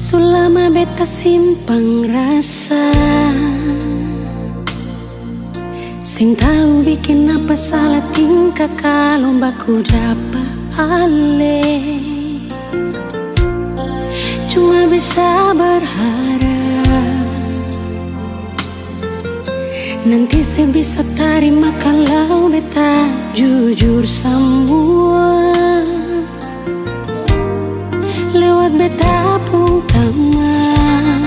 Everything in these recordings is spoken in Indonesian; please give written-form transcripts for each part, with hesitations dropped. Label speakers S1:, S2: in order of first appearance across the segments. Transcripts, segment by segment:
S1: Sulama beta simpang rasa, sing tahu bikin apa salah tingkah kalau baku dapat ale. Cuma bisa berharap nanti saya bisa terima kalau beta jujur semua lewat beta pun teman.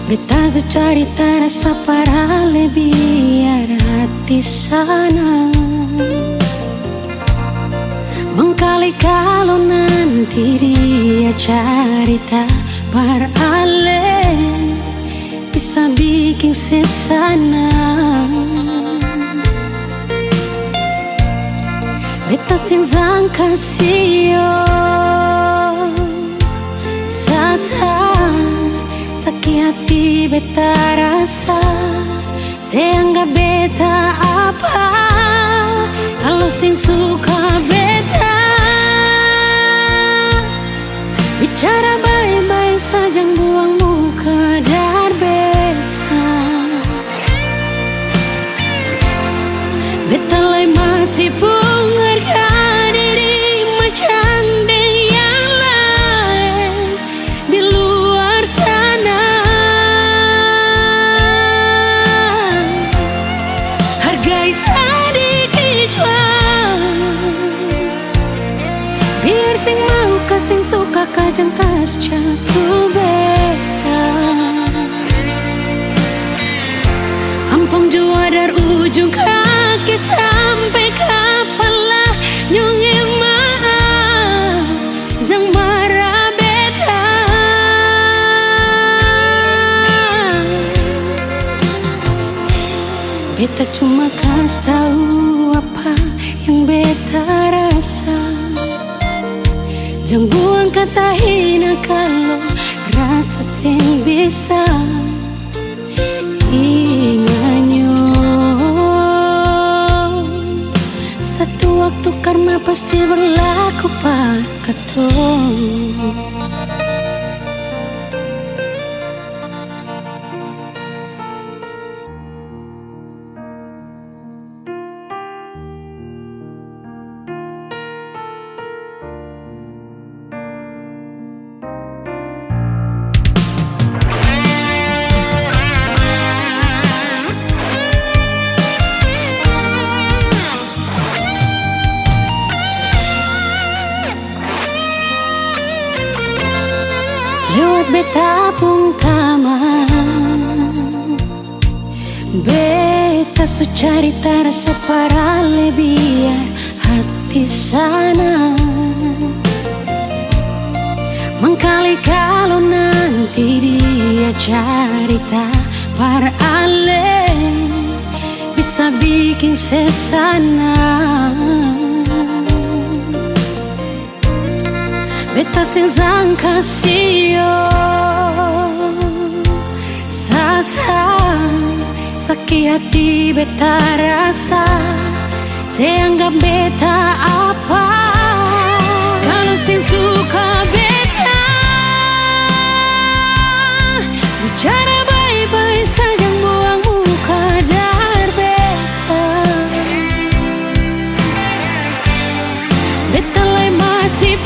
S1: Beta secari terasa para biar hati sana mengkali kalau nanti dia cerita berale bisa bikin sesana. Beta sing sangka sio sasa sakit hati beta rasa seanggap beta apa kalau sing suka beta bicara baik-baik saja buang muka dar beta. Beta lai masih pun harga diri macam yang lain di luar sana. Hargai sedikit jual biar sing mau kasing suka kajang kas jatuh beta. Ampung jua dari ujung kaki sampai kepala nyungi maaf jang marah beta. Beta cuma kasih tahu apa yang beta rasa. Jang buang kata hina kalau rasa sing bisa inganyo. Satu waktu karma pasti berlaku pada ketong. Lewat beta pun taman, beta su cari terasa para biar hati sana mengkali kalau nanti dia cerita para ale bisa bikin sesana. Beta sing sangka sio sasa sakit hati beta rasa seanggap beta apa kalau sing suka beta bicara baik-baik saja buang muka dar beta. Beta lai masih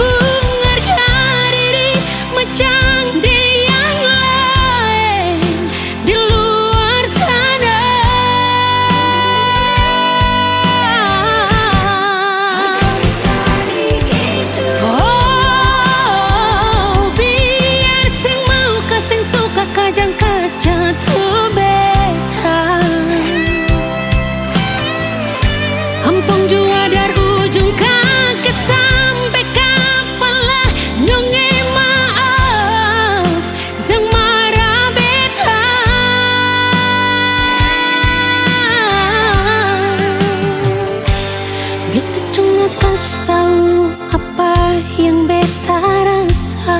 S1: tahu apa yang beta rasa.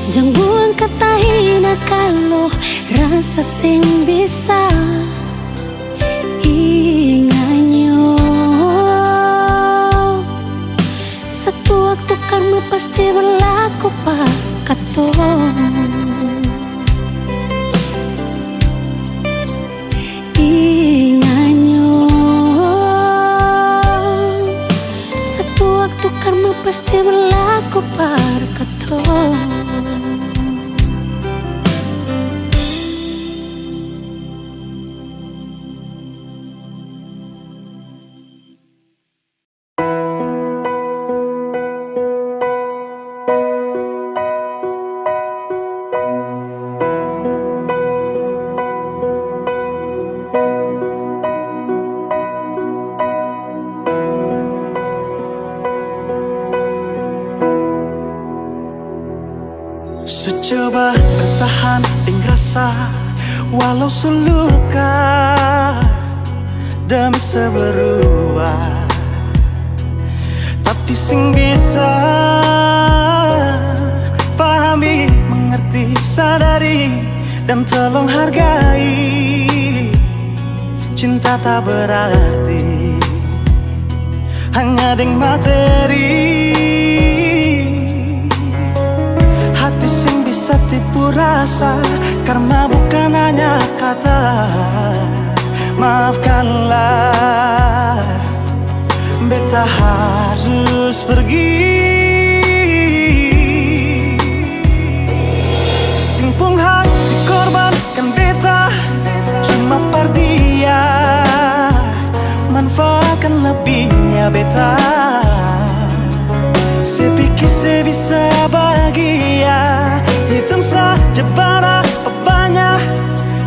S1: Jangan buang kata hina kalau rasa sing bisa inganyo. Satu waktu karma pasti pa katong inganyo. Satu waktu karma pasti berlaku par katong.
S2: Secoba bertahan dengan rasa walau seluka demi seberua, tapi sing bisa pahami, mengerti, sadari dan tolong hargai. Cinta tak berarti hanya dengan materi. Hati sing bisa tipu rasa, karena bukan hanya kata. Maafkanlah, beta harus pergi. Simpung hati korbankan beta cuma par dia, manfaatkan lebihnya beta. Saya pikir saya bisa bahagia, hitung saja berapa banyak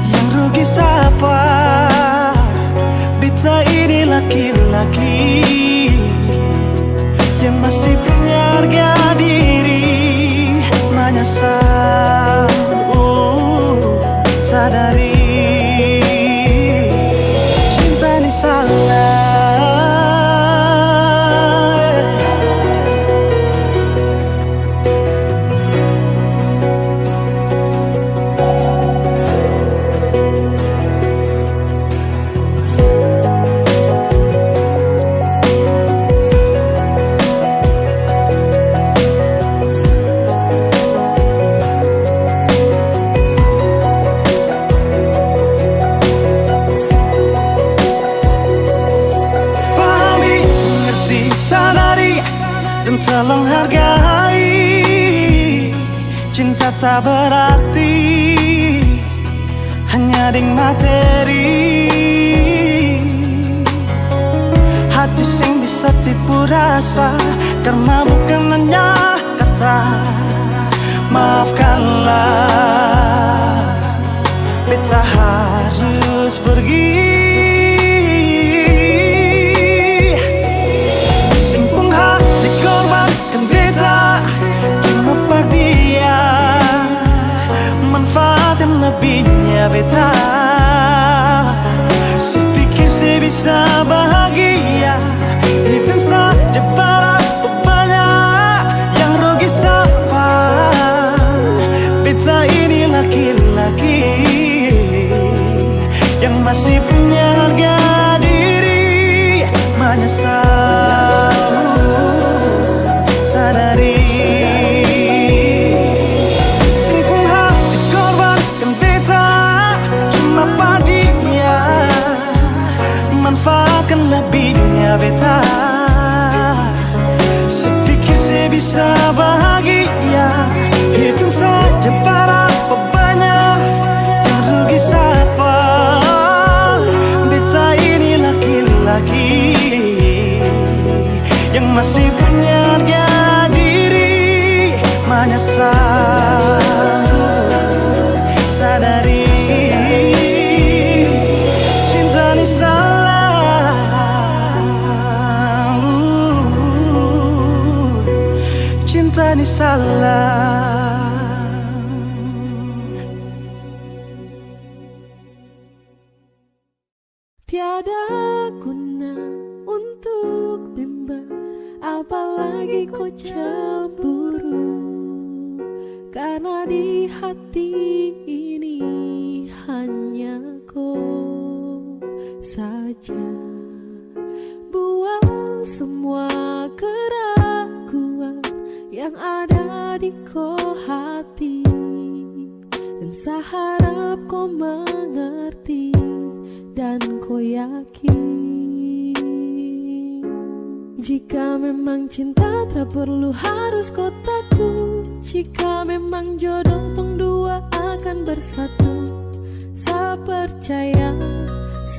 S2: yang rugi siapa. Beta ini laki-laki yang masih punya harga diri, menyesal, sadari cinta ini salah. Tolong hargai, cinta tak berarti hanya dengan materi. Hati sing bisa tipu rasa, karena bukan hanya kata. Maafkanlah, beta harus pergi. Manfaatkan lebihnya beta. Saya pikir saya bisa bahagia, hitung saja berapa banyak yang rugi siapa. Beta ini laki-laki yang masih punya harga diri, menyesal, sadari lebihnya beta. Sepikir saya bisa bahagia, hitung saja berapa banyak yang rugi siapa. Beta ini laki-laki yang masih punya harga diri, menyesal, sadari cinta ini salah. Cinta ini salah.
S1: Tiada guna untuk bimbang, apalagi kau cemburu. Karena di hati ini hanya kau saja. Buang semua keraguan yang ada di ko hati. Dan saya harap kau mengerti dan kau yakin. Jika memang cinta tak perlu harus kau takut. Jika memang jodoh tong dua akan bersatu. Saya percaya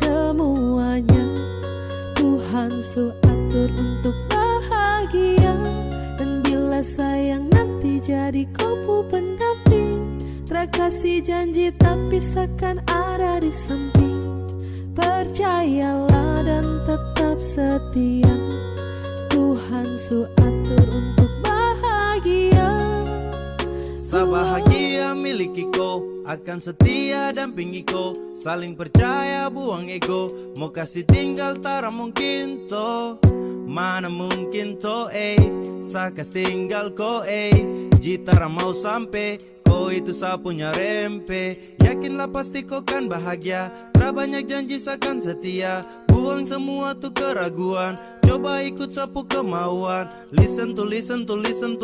S1: semuanya Tuhan su atur untuk bahagia. Dan bila sayang nanti jadi kau pendamping, terkasih janji tapi seakan ada di samping. Percayalah dan tetap setia, Tuhan su atur untuk bahagia.
S2: Sabahagia miliki ko, akan setia dampingi ko. Saling percaya buang ego, mau kasih tinggal tara mungkin to. Mana mungkin to sakas tinggal ko Jitara mau sampai, ko itu sa punya rempe. Yakinlah pasti kau kan bahagia, tak banyak janji sakan setia. Buang semua tuh keraguan, coba ikut sapu kemauan. Listen to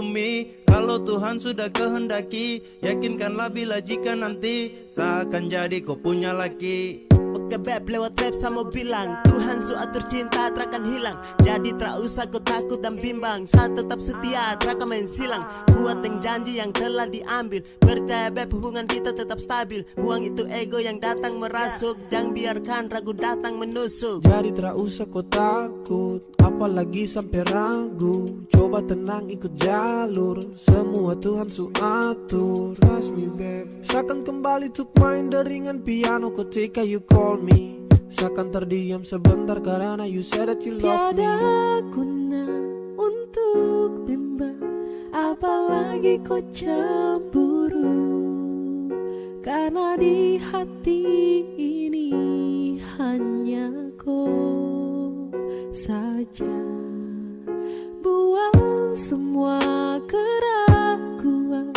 S2: me. Kalau Tuhan sudah kehendaki, yakinkanlah bila jika nanti seakan jadi kau punya laki.
S3: Oke beb, lewat rap sama bilang Tuhan su atur cinta terakan hilang. Jadi tak usah kau takut dan bimbang. Saya tetap setia, terakan main silang. Kuat dengan janji yang telah diambil. Percaya beb, hubungan kita tetap stabil. Buang itu ego yang datang merasuk. Jangan biarkan ragu datang menusuk.
S4: Jadi tak usah kau takut, apalagi sampai ragu. Coba tenang ikut jalur, semua Tuhan su atur. Trust me babe. Seakan kembali tuk main deringan piano ketika you call me. Seakan terdiam sebentar karena you said that you love me.
S1: Tiada guna untuk bimbang, apalagi kau cemburu. Karena di hati ini hanya kau saja. Buang semua keraguan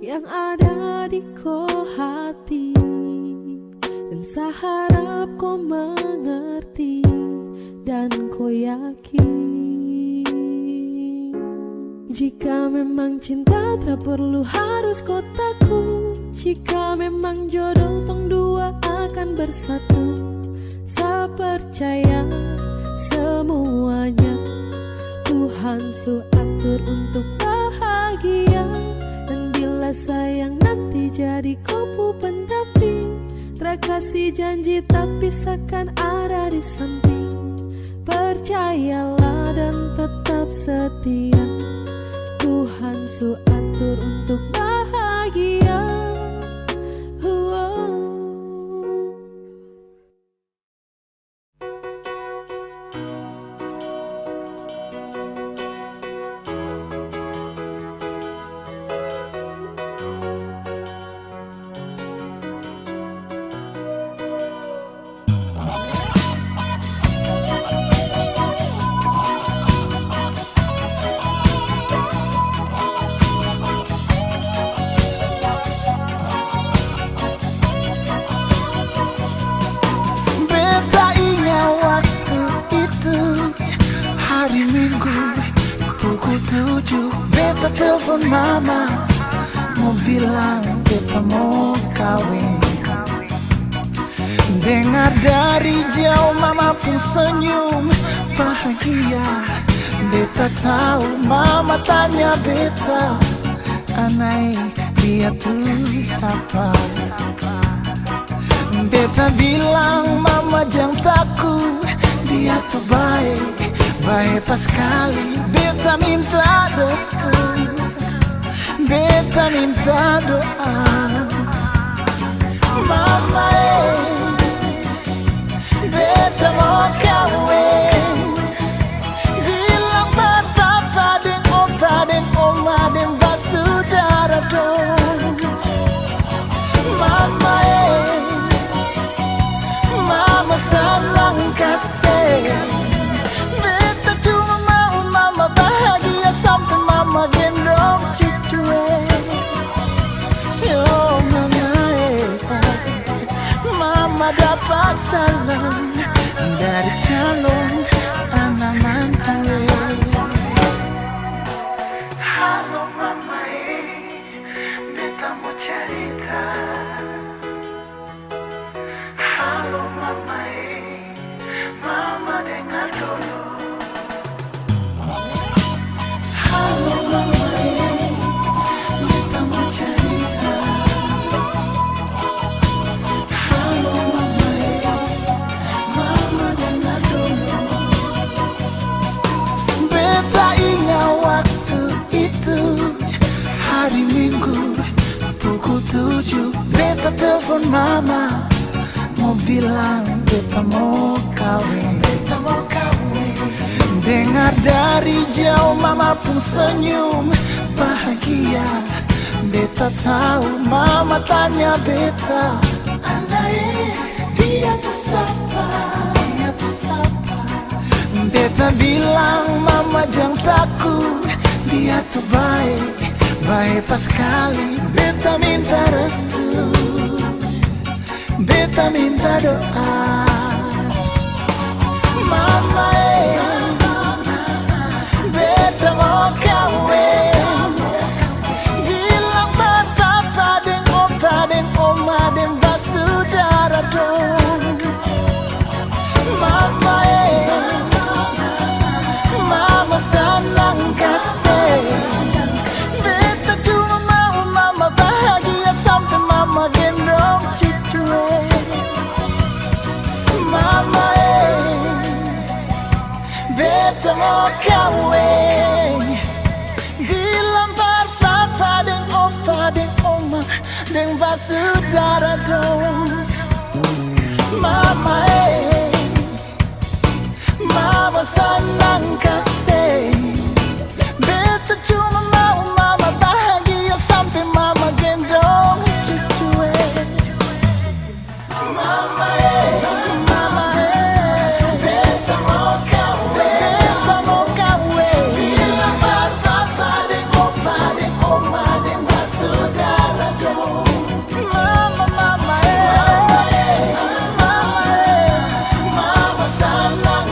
S1: yang ada di ko hati. Dan saya harap kau mengerti dan kau yakin. Jika memang cinta tak perlu harus kau takut. Jika memang jodoh tong dua akan bersatu. Saya percaya semuanya Tuhan su atur untuk bahagia. Dan bila sayang nanti jadi kau pendamping, terkasih janji tapi seakan ada di samping. Percayalah dan tetap setia, Tuhan su atur untuk bahagia.
S5: Hari Minggu pukul 7 beta telepon mama, mau bilang beta mau kawin. Dengar dari jauh mama pun senyum bahagia. Beta tahu mama tanya beta, anai dia tuh siapa. Beta bilang mama jangan takut, dia tuh baik, baik pas sekali. Beta minta restu, beta minta doa. Mama beta mau kawin. Bilang papa dan opa dan oma dan basudara dong. Mama mama senang kasih. Beta cuma mau mama bahagia sampai mama gendong cucu. So mama telepon mama, mau bilang beta mau kawin. Dengar dari jauh mama pun senyum bahagia. Beta tahu mama tanya beta, andai dia tuh siapa, Beta bilang mama jangan takut, dia tuh baik pas sekali. Beta minta restu, beta minta doa. Mama beta mau kawin. Bilang papa dan opa dan oma dan basudara dong. Mama mama senang kasih. Beta cuma mau mama bahagia sampai mama gendong cucu. Mama beta mau kawin. Bilang papa dan opa dan oma dan basudara dong. Mama mama senang kasih. Beta cuma mau mama bahagia sampai mama gendong cucu. Mama beta mau kawin. Beta mau kawin. Bilang papa dan opa dan oma dan basudara dong. Mama senang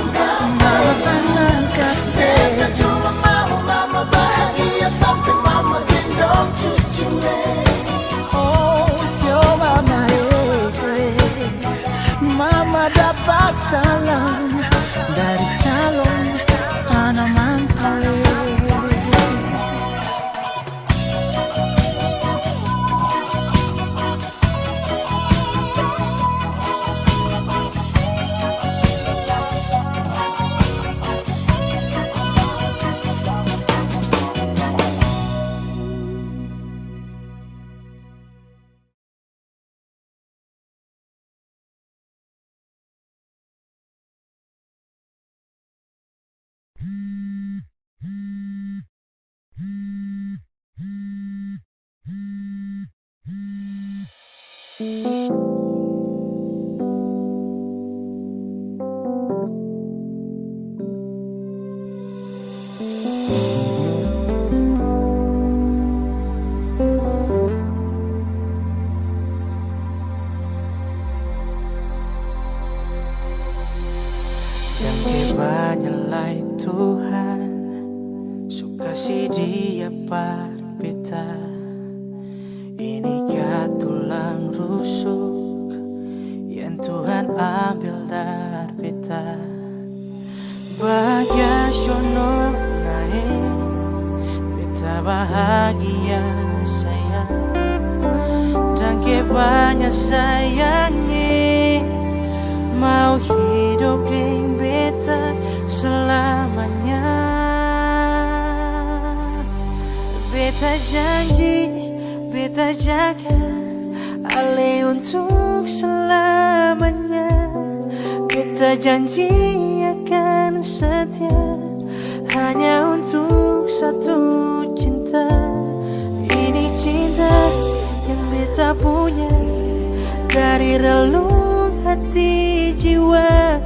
S5: kasih. Beta cuma mau mama bahagia sampai mama gendong cucu. Oh sio mama mama dapat salam dari calon anak mantu.
S6: Yang kebanyalah Tuhan suka si dia parbeta. Ini tulang rusuk yang Tuhan ambil dari beta. Bahagia sono naik beta bahagia sayang. Dan kebanyakan sayangnya mau hidup dengan beta selamanya. Beta janji, beta jaga ale untuk selamanya. Beta janji akan setia hanya untuk satu cinta. Ini cinta yang beta punya dari relung hati jiwa.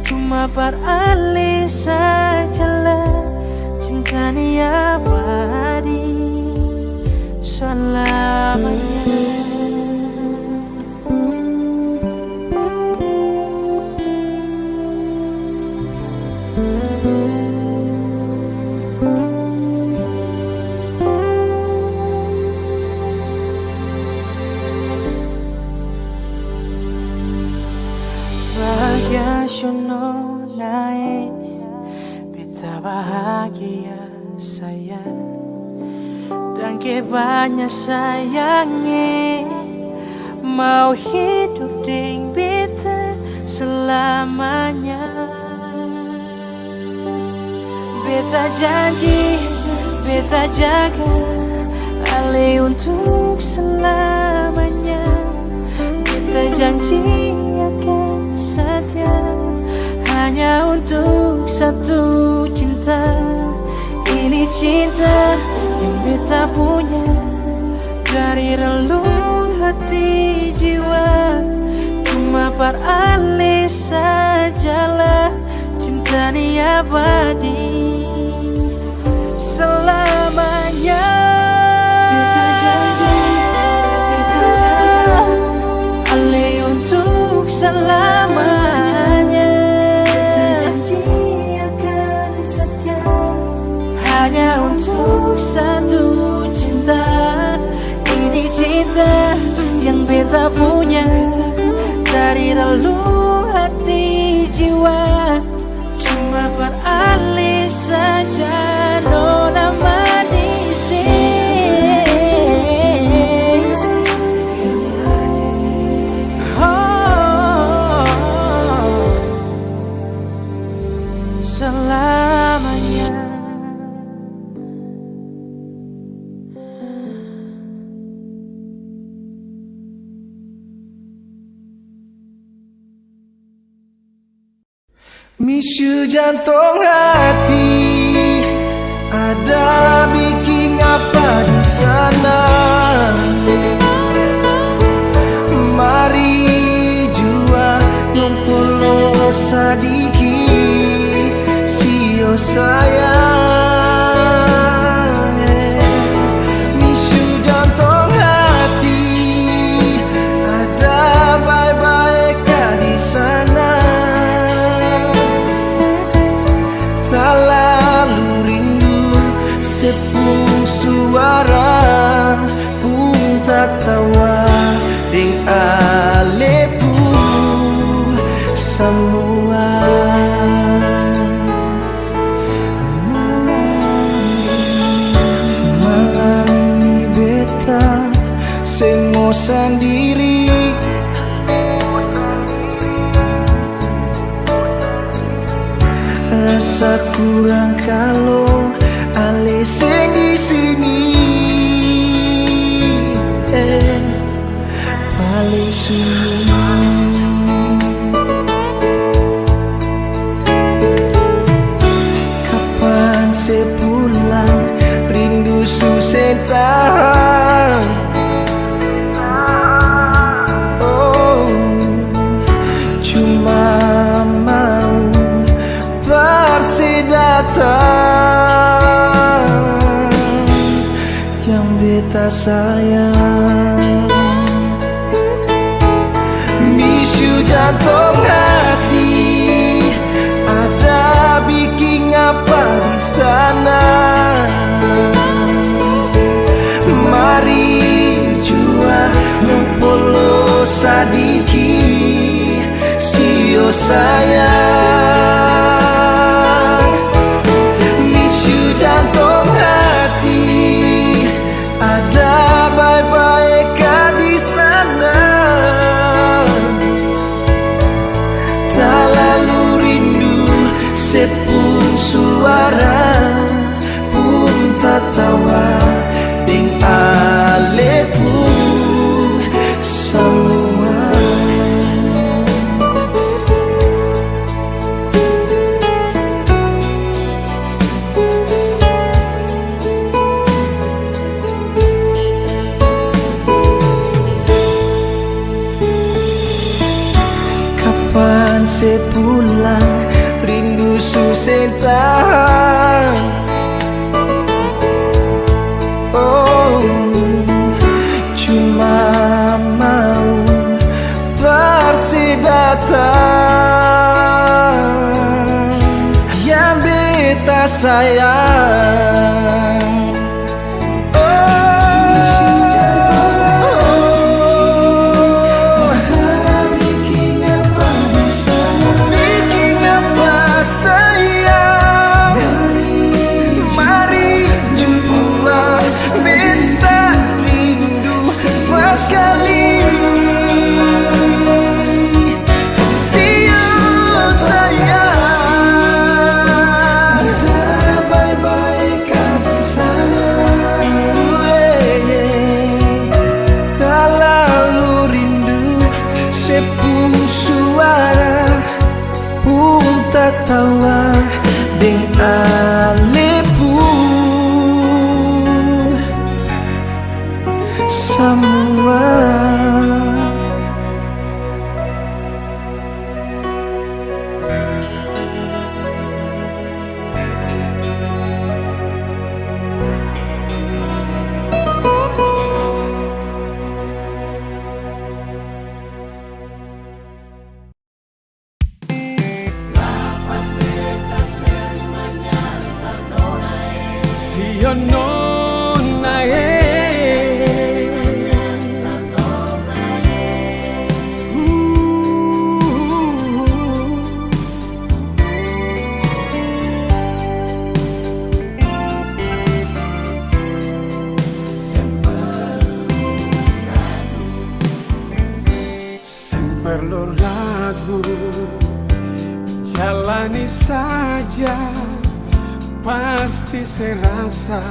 S6: Cuma beralih sajalah cinta ni abadi selamanya. Bahagia sono naik beta bahagia sayang. Dan kebanyakan sayangnya mau hidup dengan beta selamanya. Beta janji, beta jaga ale untuk selamanya. Beta janji akan setia hanya untuk satu cinta. Ini cinta yang beta punya dari relung hati jiwa. Cuma peralih sajalah cinta ni abadi selamanya. Beta janji alih untuk selamanya. Beta janji akan setia hanya untuk satu cinta. Ini cinta yang beta punya dari relung hati jiwa. Cuma beralih saja nona manis. Oh, selamanya.
S4: Misu jantung hati, ada bikin apa di sana? Mari jua ngumpul sadiki sio sayang. Misu jantung hati, ada baik-baik di sana. Tak lalu rindu sepung suara pun tak tawa ding alepu semua. Malam ini beta semo sendiri. Rasa kurang kalau ale sing di sini. Paling sunyi. Kapan sepulang rindu susah. Oh, cuma mau datang yang beta sayang. Misu jantung hati, ada bikin apa di sana? Mari jua ngumpul sadiki sio sayang. Jantung hati, ada baik-baik di sana. Tak lalu rindu sepung suara pun tak tawa ding alepu semua. Kapan sepulang rindu susah. Oh, cuma mau bersedatang yang beta sayang. Bye bye.
S6: tertawa ding ale pun semua.
S7: Perlu ragu, jalani saja, pasti saya rasa.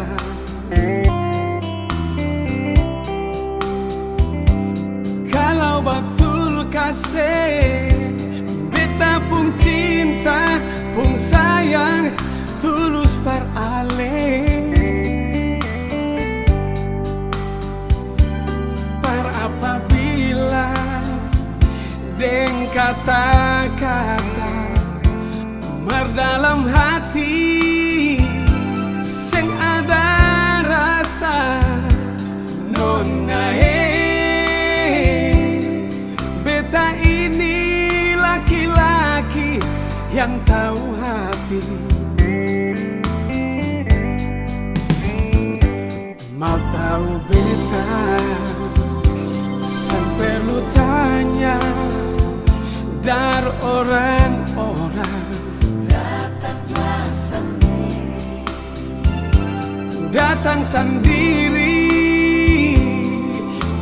S7: Kalau betul kasih, beta pun cinta, pun sayang, tulus par ale. Par apabila deng kata-kata merdalam hati sing ada rasa nona beta ini laki-laki yang tahu hati. Mau tahu beta sampai lu tanya dari orang-orang datang sendiri,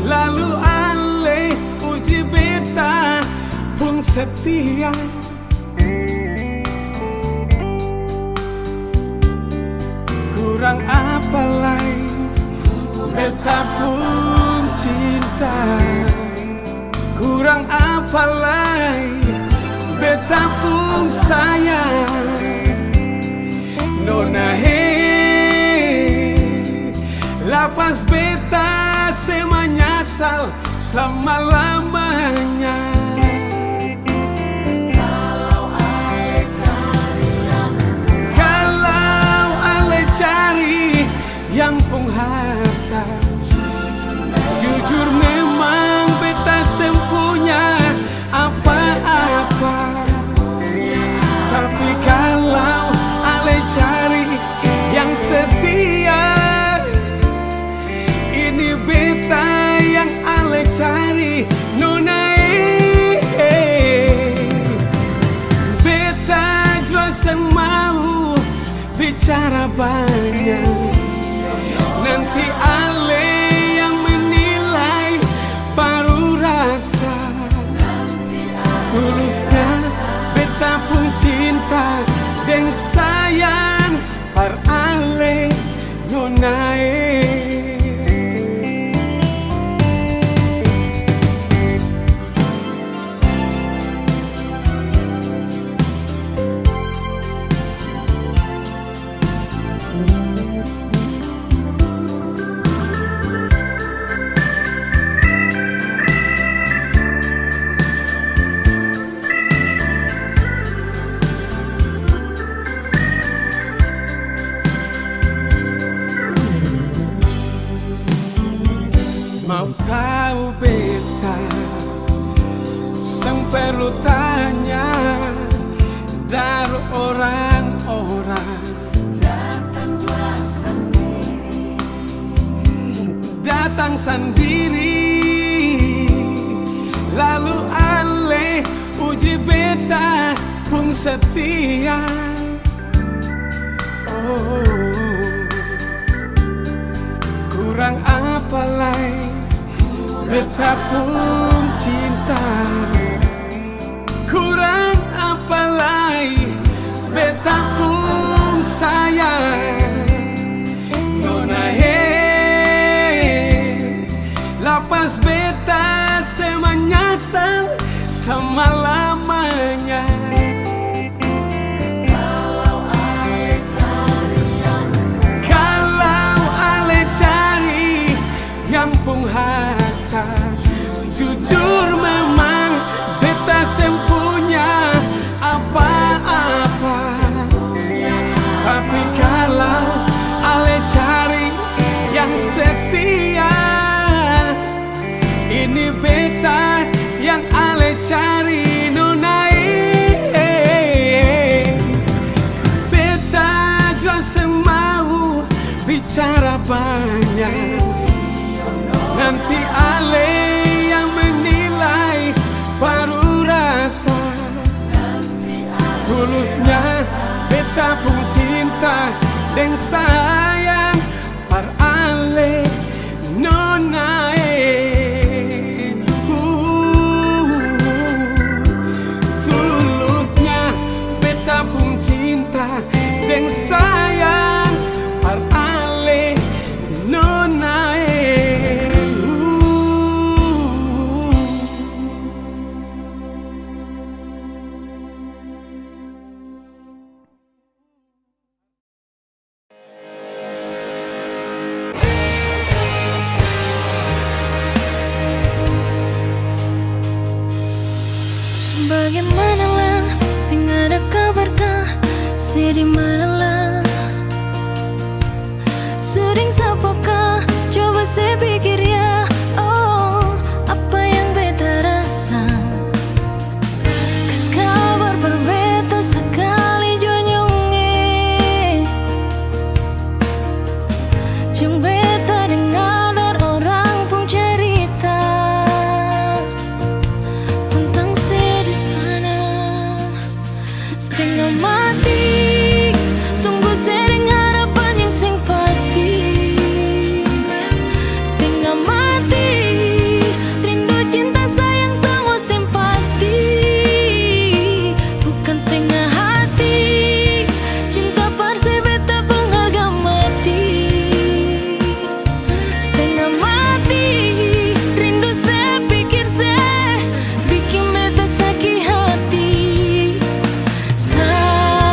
S7: lalu ale uji beta pun setia. Kurang apa lagi beta pun cinta, kurang apa lagi beta pun sayang. Nona lapas beta sema nyasal selama-lamanya. Kalau ale cari yang pun harta, jujur memang beta sempunya apa-apa. Tapi kalau ale cari yang setia, ini beta yang ale cari. Nona beta juga semau bicara banyak, nanti ale yang menilai baru rasa. Tulusnya beta pun cinta dan sayang par ale nona mau tahu beta sang perlu tanya dari orang-orang datang sendiri, lalu ale uji beta pun setia. Oh, kurang apa lagi beta pun cinta, kurang apa lagi beta pun sayang. Nona lapas beta sema nyasal selama-lamanya. Nanti ale yang menilai baru rasa tulusnya beta pun cinta dan sayang par ale nona tulusnya beta pun cinta dan sayang par ale nona
S1: Bagaimanalah sing ada kabarkah sedih manalah sering sapakah coba saya pikir ya oh apa yang beta rasa kas kabar berbeda sekali jonyonge jong beta dengar orang pun cerita tentang sedih sana setengah mati tunggu sering harapan yang sing pasti setengah mati rindu cinta sayang semua sing pasti bukan setengah hati cinta parse beta pengharga mati setengah mati rindu saya pikir saya bikin beta sakit hati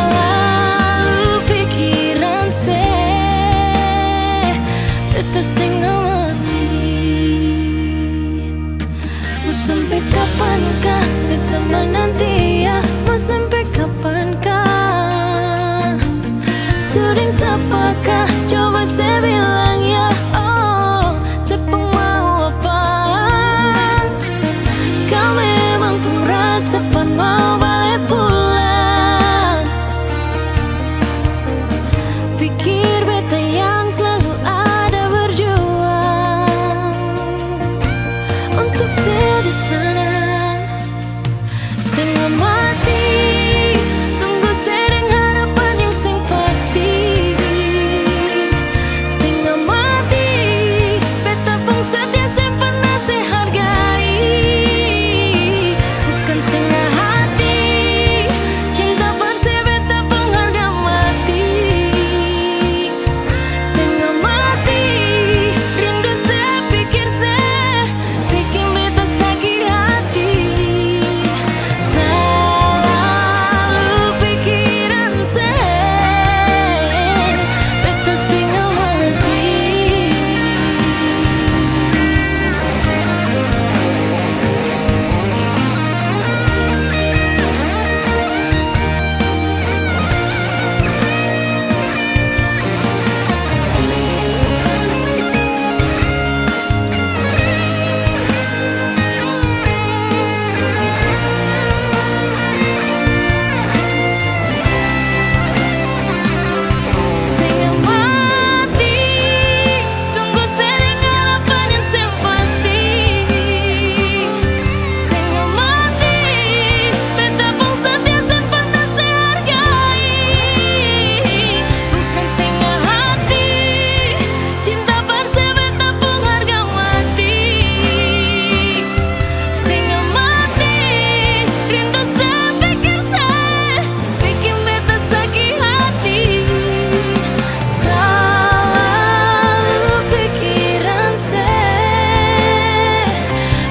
S1: selalu pikiran saya beta setengah mati mau sampai kapankah beta menanti ya mau sampai kapankah sering sapakah coba saya bilang ya oh saya pun mau apa kau memang pun rasa pan mau balik pulang pikir beta yang selalu ada berjuang untuk saya di sana setengah mati tunggu sering harapan yang sing pasti setengah mati beta pun setia sing pernah saya hargai bukan setengah hati cinta parse beta pengharga mati setengah mati rindu saya pikir saya bikin beta sakit hati selalu pikiran saya beta setengah mati. Setengah mati tunggu sering harapan yang sing pasti setengah mati beta pun setia sing pernah saya hargai bukan setengah hati cinta parse beta pengharga mati setengah mati rindu saya pikir saya bikin beta sakit hati selalu pikiran saya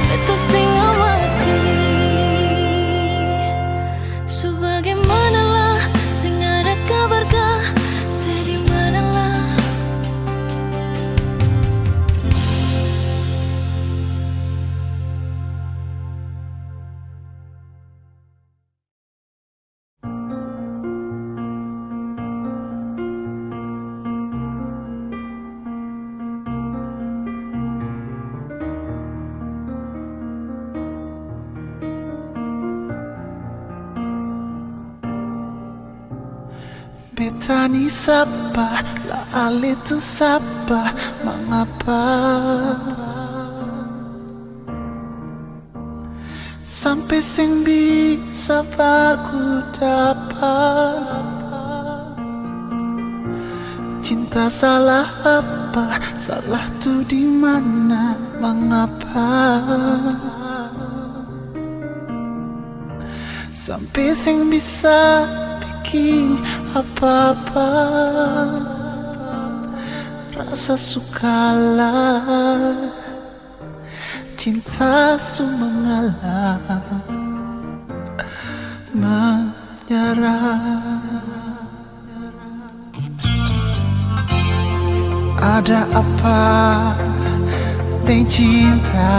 S1: beta setengah mati sebagaimanalah sing ada kabarkah sedih manalah
S5: Betani sapa, la ale tu sapa, mengapa sampai sing bisa baku dapat. Cinta salah apa? Salah tuh di mana? Mengapa? Sampai sing bisa bikin apa-apa. Rasa sukalah, cinta su mengalah, menyerah. Ada apa dengan cinta?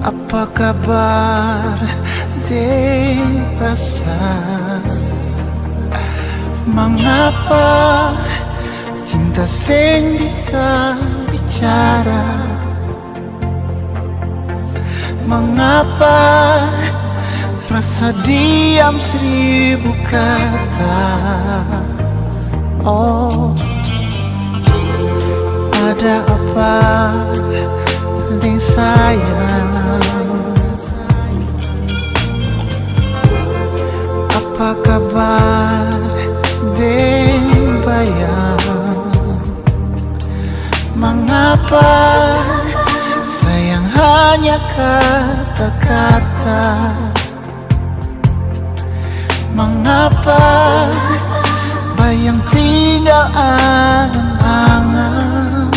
S5: Apa kabar dengan rasa? Mengapa cinta sing bisa bicara? Mengapa rasa diam 1000 kata? Oh, ada apa dengan sayang? Apa kabar dengan bayang? Mengapa sayang hanya kata-kata? Mengapa bayang tinggal angan-angan?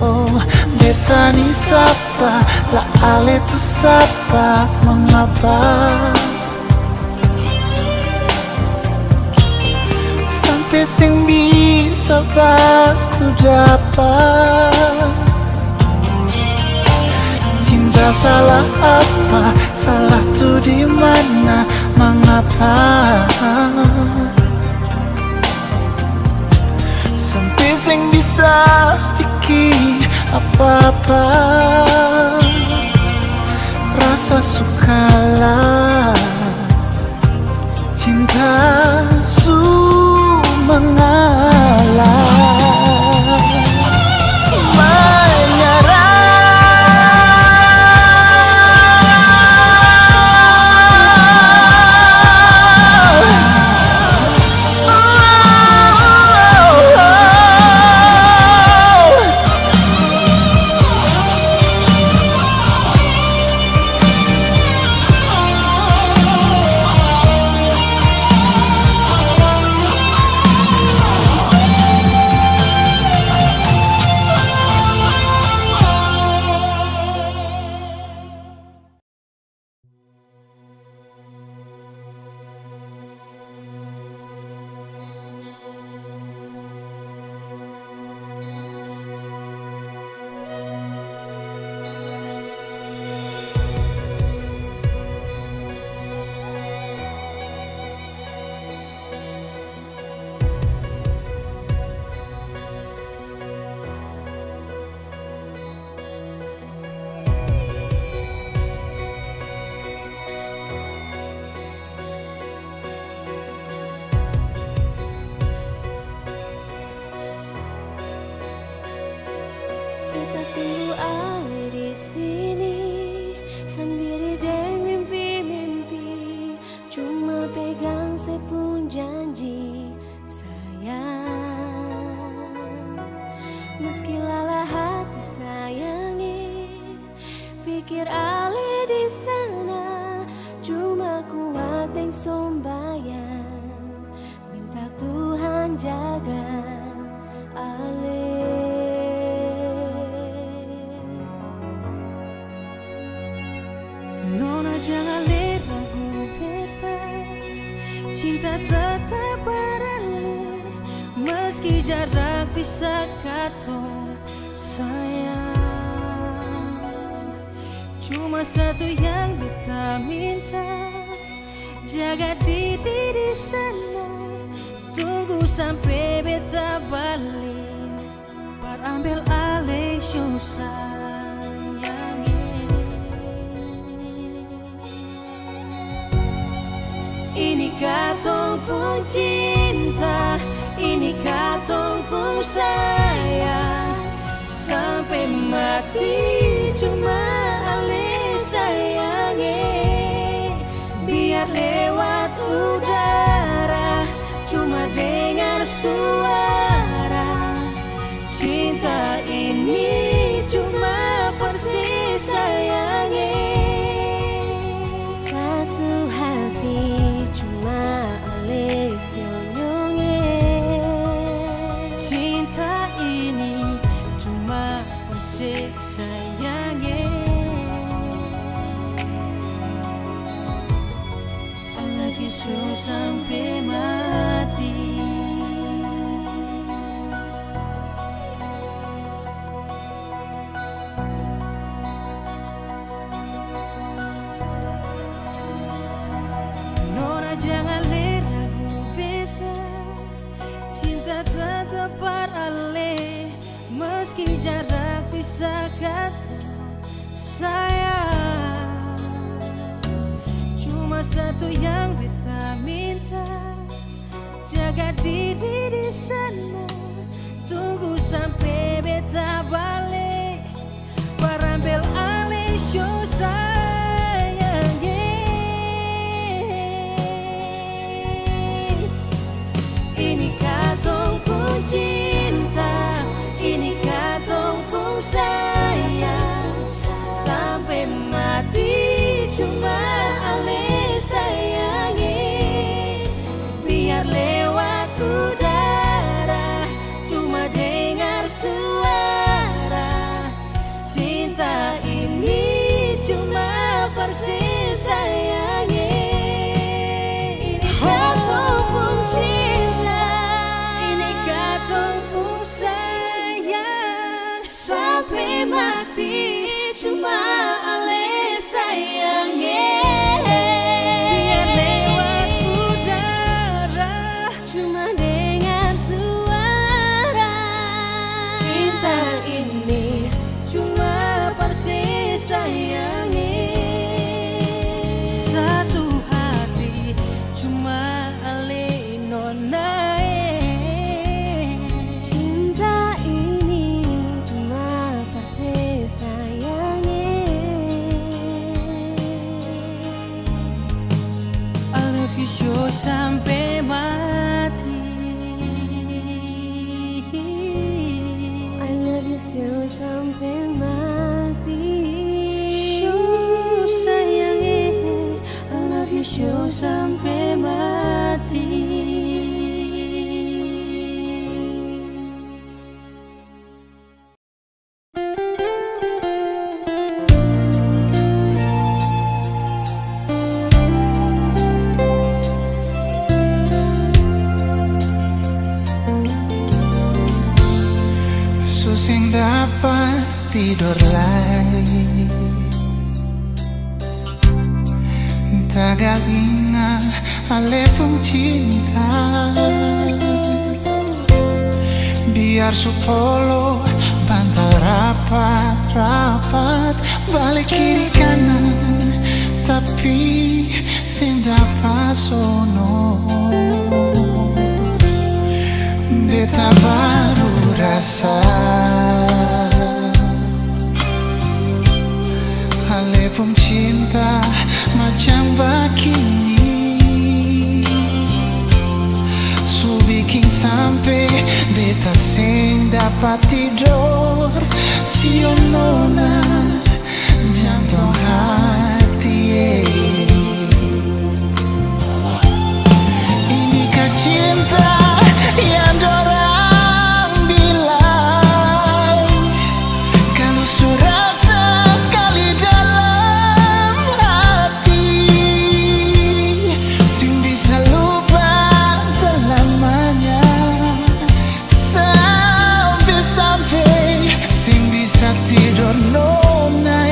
S5: Oh, beta ni sapa, la ale tu sapa, mengapa? Sampai sing bisa baku dapat. Cinta salah apa? Salah tuh di mana? Mengapa? Sampai sing bisa bikin apa-apa. Rasa sukalah, cinta su mengalah, menyerah.
S1: Kita tunggu Ale di sini sendiri dan mimpi-mimpi, cuma pegang sepun janji sayang. Meski lelah hati sayangi, pikir Ale di sana, cuma kuat yang sombayang, minta Tuhan jaga Ale.
S8: Nona jangan ragu beta, cinta tetap berani, meski jarak bisa katong sayang. Cuma satu yang beta minta, jaga diri di sana, tunggu sampai beta balik, berambil alih susah.
S1: Ini katong pun cinta, ini katong pun sayang.
S8: mati cuma ale sayange. Biar lewat udara cuma dengar suara. Cinta ini cuma persis sayange. Satu hati cuma ale senyonge. Cinta ini cuma persis sayange. I love you so sampai mati. Nona jangan ragu beta, cinta tetap parale. Meski jarak bisa kata sayang, cuma satu yang beta minta, jaga diri di sana. Tunggu sampai beta balik, parampel ale show sayangnya. Ini katong pun cinta, ini katong pun sayang, sampai mati cuma ale sayangi. Biar lewat udara cuma dengar suara. Cinta ini cuma persis sayangi. Ini katong pun cinta, ini katong pun sayang, sampai mati cuma ale sayangi. Biar lewat udara cuma dengar suara. Cinta ini cuma persis sayangi. Satu hati cuma ale nonae. Cinta ini cuma persis sayangi. I love you so sampai mati. I love you so sampai mati. So sayangi, I love you so sampai mati.
S6: Susing dapat tidur lagi, tagal ingat ale pun cinta. Biar supolo bantal rapat-rapat, balik kiri kanan, tapi sing dapat sono. Beta baru rasa ale pun cinta macam begini. Su bikin sampai beta sing dapat tidur. Si nona jantung hati. Inikah cinta yang dorang bilang, kalau su rasa sekali dalam hati, sing bisa lupa selamanya. Sampai-sampai sing bisa tidur nona.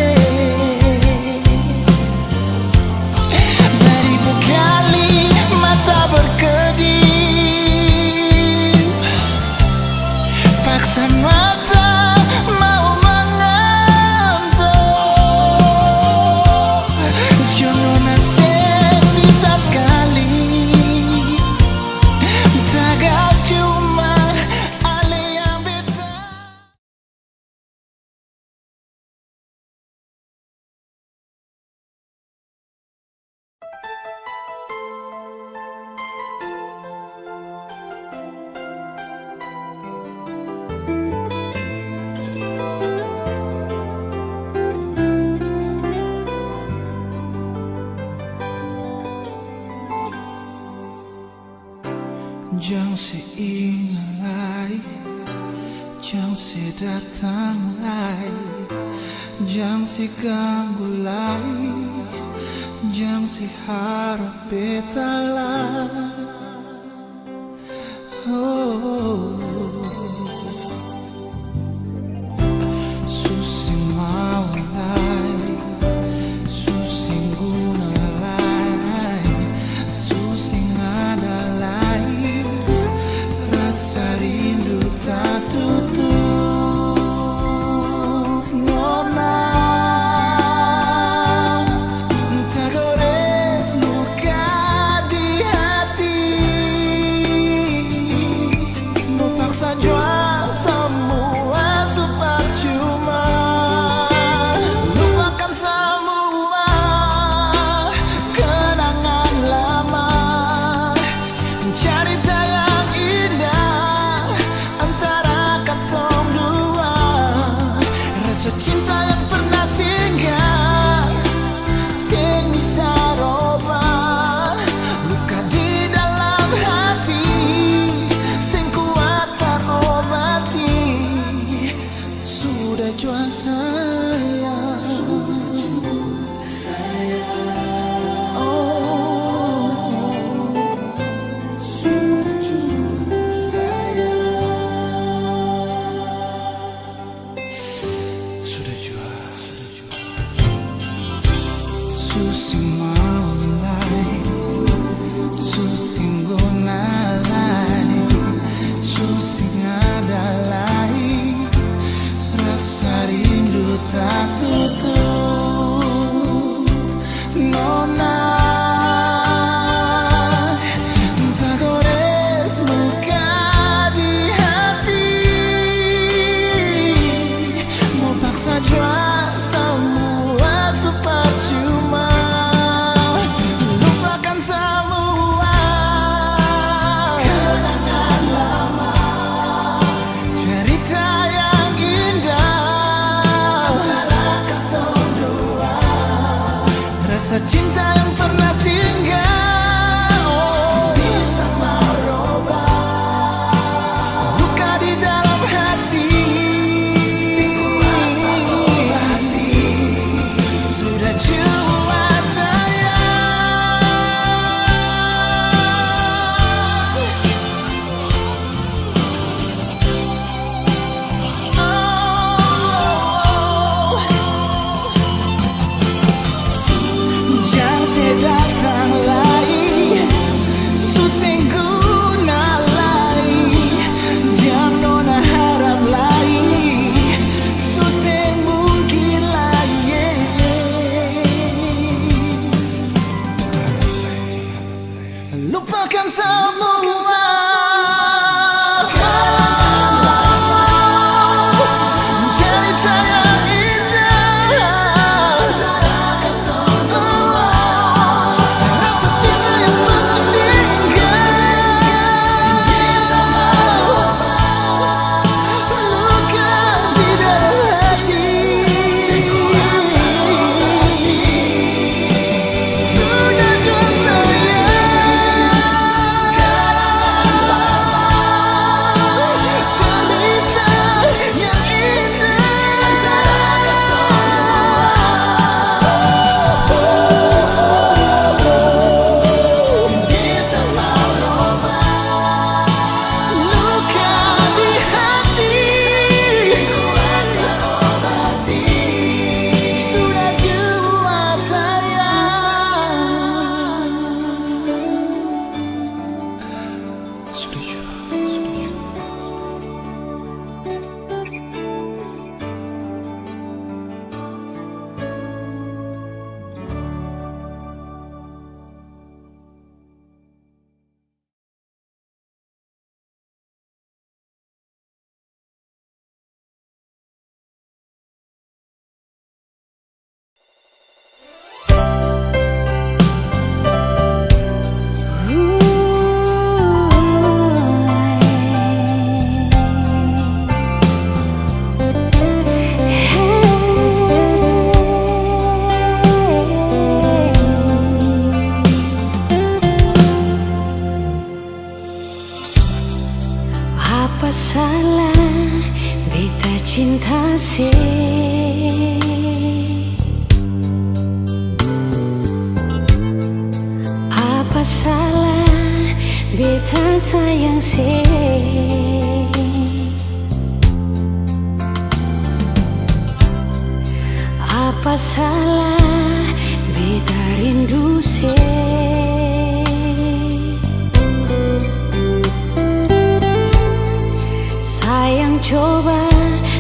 S6: Chẳng sẽ in lại, chẳng sẽ datang lại, jangan se ganggu lagi, jangan se harap beta lah. Susing mau lagi, susing guna lagi, susing ada lagi, rasa rindu tak tutup. Nona, tak gores luka di hati, mau paksa jual semua super cuma, lupakan semua kenangan lama, cerita yang indah antara katong dua, rasa cinta yang pernah singgah, sing bisa robah luka di dalam hati, sing kuat terobati. Sudah jual saya, sudah jual. Susing mau lagi, susing guna lagi, susing ada lagi, rasa rindu tak tutup. Nona, tak gores luka di hati, mau paksa jual semua super cuma, lupakan semua kenangan lama, cerita yang indah antara katong dua, rasa cinta yang pernah singgah, bisa merubah luka di dalam hati, sudah jiwa saya. Jangan se datang lagi,
S1: beta sayang se. Apa salah beta rindu se. Sayang coba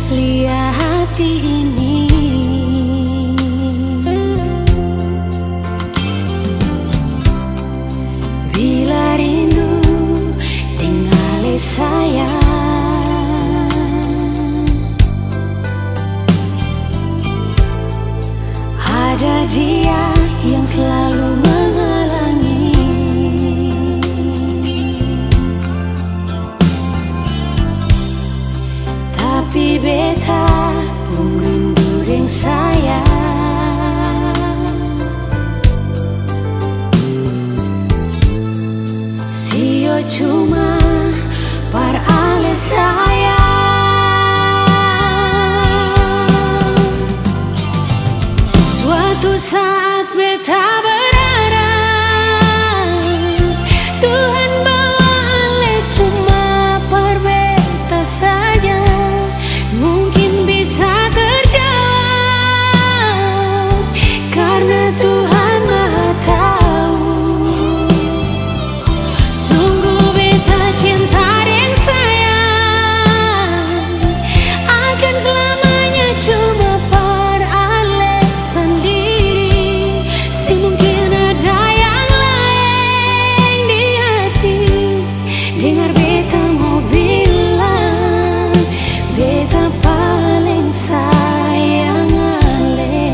S1: lihat hati ini. Bila rindu tinggali sayang. Ada dia yang selalu menghalangi. Tapi beta pun rindu ring sayang. Sio cuma parale sayang. Suatu saat beta berharap Tuhan bawa ale cuma par beta saja. Mungkin bisa terjawab karena Tuhan Maha tahu. Sungguh beta cinta dan sayang akan selamanya cuma par ale sendiri. Si mungkin ada yang lain di hati. Dengar beta mau bilang, beta paling sayang ale.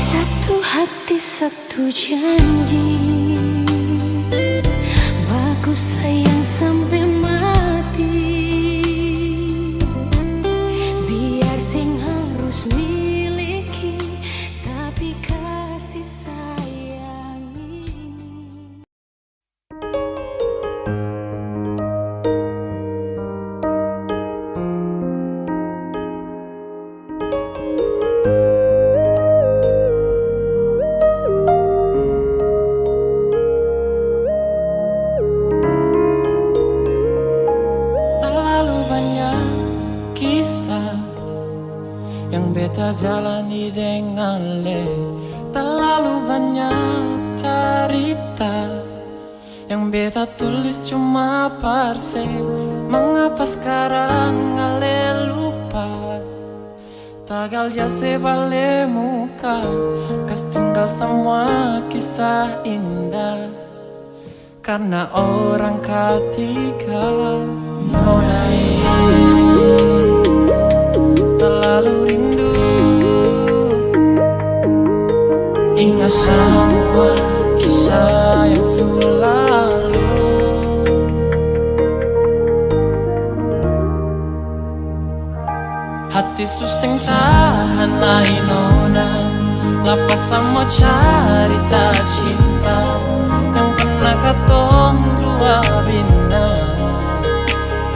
S1: Satu hati satu janji, baku sayang sampai mati. Biar sing harus miliki, tapi kasih sayang ini.
S6: Terlalu banyak kisah yang beta jalani dengan le. Terlalu banyak cerita yang beta tulis cuma parse. Mengapa sekarang ale lupa? Tagal jase bale muka, kas tinggal semua kisah indah. Karena orang ketiga mulai terlalu rindu. Ingat semua kisah yang lalu. Hati suseng tahan lain nona, lapas sama cerita cinta yang pernah katong dua bina.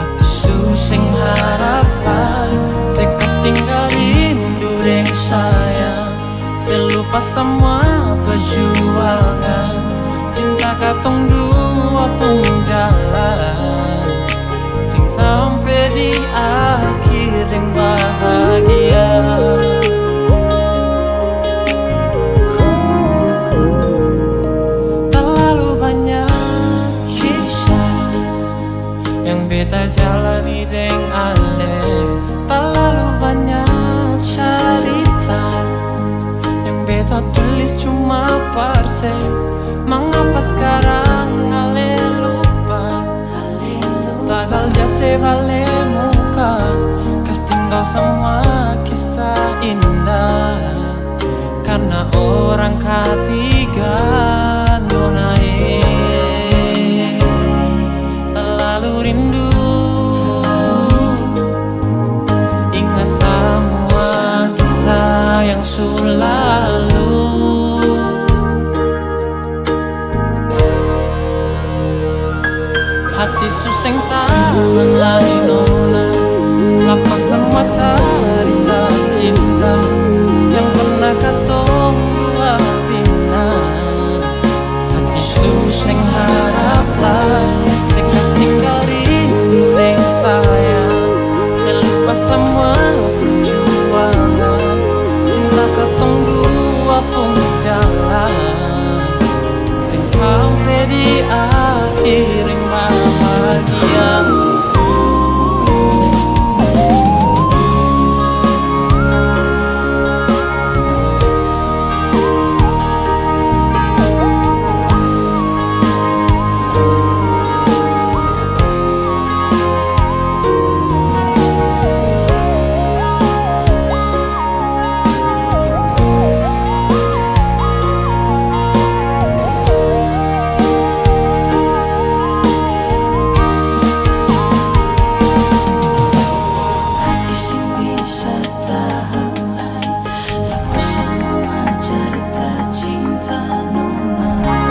S6: Hati suseng harapan, sekas tinggal rindu deng sayang. Selupa semua perjuangan, cinta katong dua pun jalan. Sing sampai di akhir yang bahagia. Terlalu banyak kisah yang beta jalani deng ale. Terlalu banyak cerita yang beta tulis cuma parse. Mengapa sekarang ale lupa? Tagal jase bale muka, kas tinggal semua kisah indah. Karena orang ketiga nona terlalu rindu. Ingat semua kisah yang lalu. Hati suseng tahan lagi nona, apa semua cerita cinta yang pernah katong dua bina. Hati suseng harap jalan sing pasti ring sayang, terlupa semua perjuangan cinta ketong dua pun jalan sing sampai di akhir yang bahagia.
S8: Hati sing bisa tahan lagi apa semua cerita cinta nona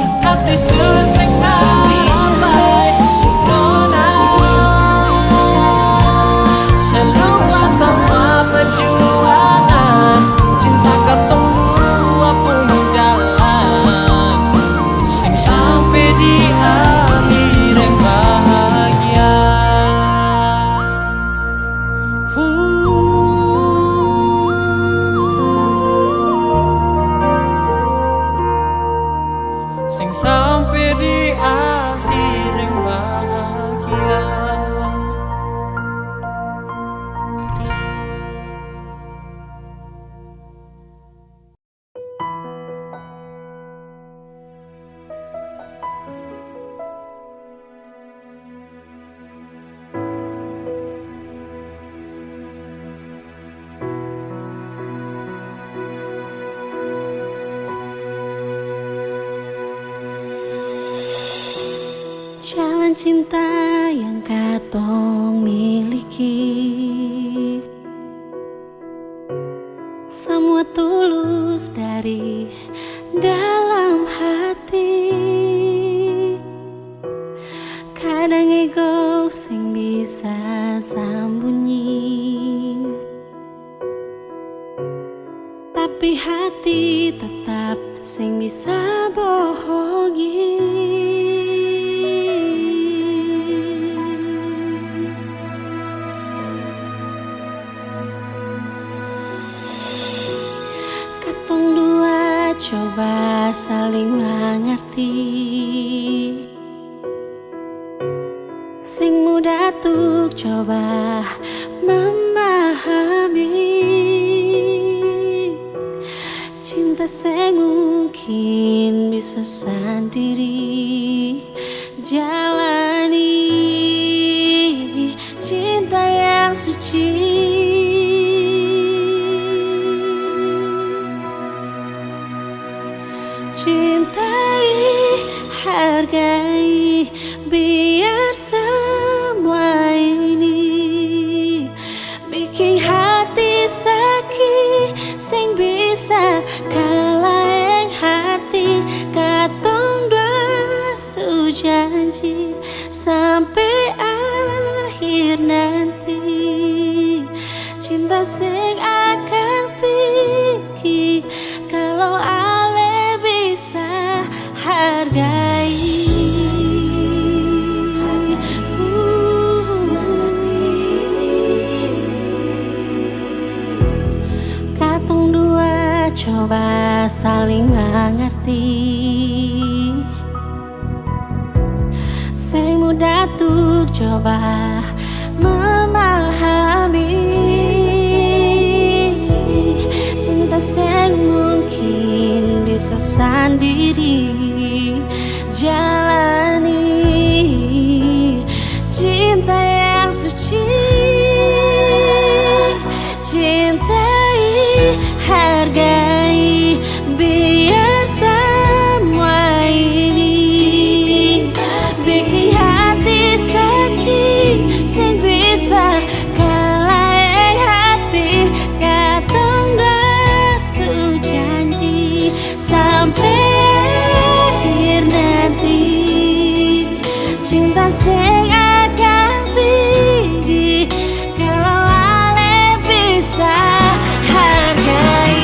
S8: yang
S6: Hati suseng ramai nona, selupa sama perjuangan cinta ketong dua pun jalan sing sampai di akhir yang bahagia. Sing sampai di akhir yang bahagia.
S1: Jalan cinta yang katong miliki, semua tulus dari dalam hati. Kadang ego sing bisa sembunyi, tapi hati tetap sing bisa bohongi. Katong dua coba saling mengerti, sing mudah tuh coba memahami. Cinta sing mungkin bisa sendiri jalani, cinta yang suci. Cintai, hargai, biar semua ini bikin hati sakit, sing bisa kalaeng hati. Katong dua sujanji sampai akhir nanti, cinta sing akan pergi kalau ale bisa hargai. Katong dua coba saling mengerti, sing mudah tuh coba memahami. Cinta sing mungkin bisa sendiri jalani, cinta yang suci. Cintai, hargai, biar semua ini bikin hati sakit, sing bisa kalaeng hati. Katong dah sujanji sampai akhir nanti, cinta sing akan pergi kalau ale bisa hargai.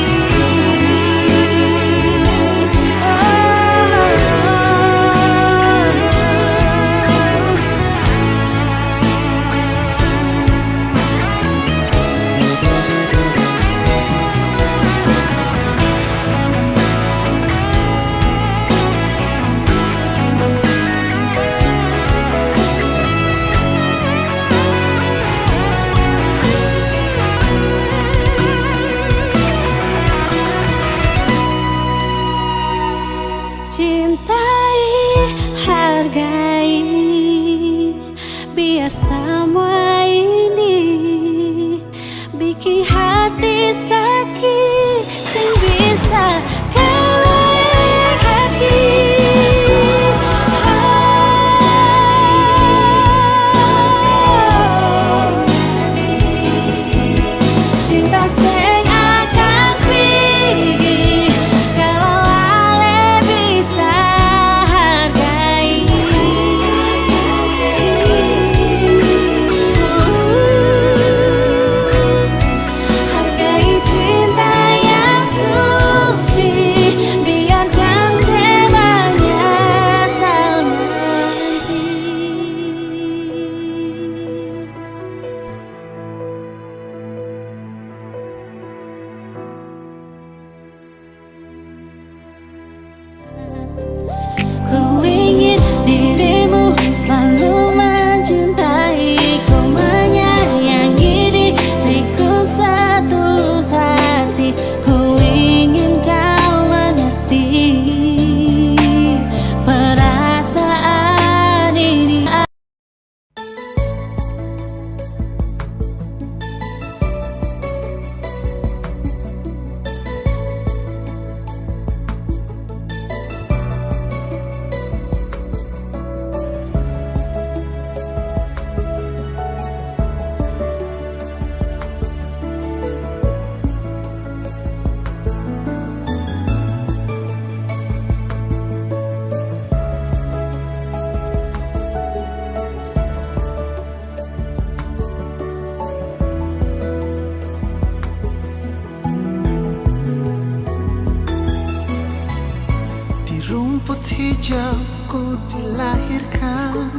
S5: rumput hijau ku dilahirkan,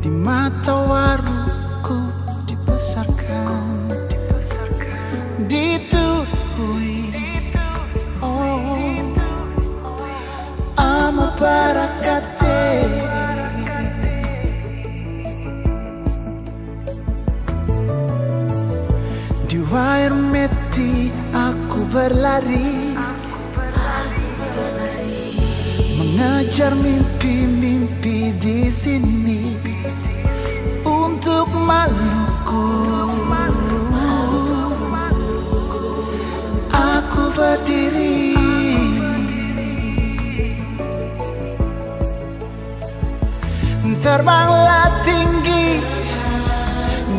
S5: di Matawaruku dibesarkan, dituhui ama barakate. Di Wairmeti aku berlari, mengejar mimpi-mimpi di sini untuk Maluku. Aku berdiri terbanglah tinggi,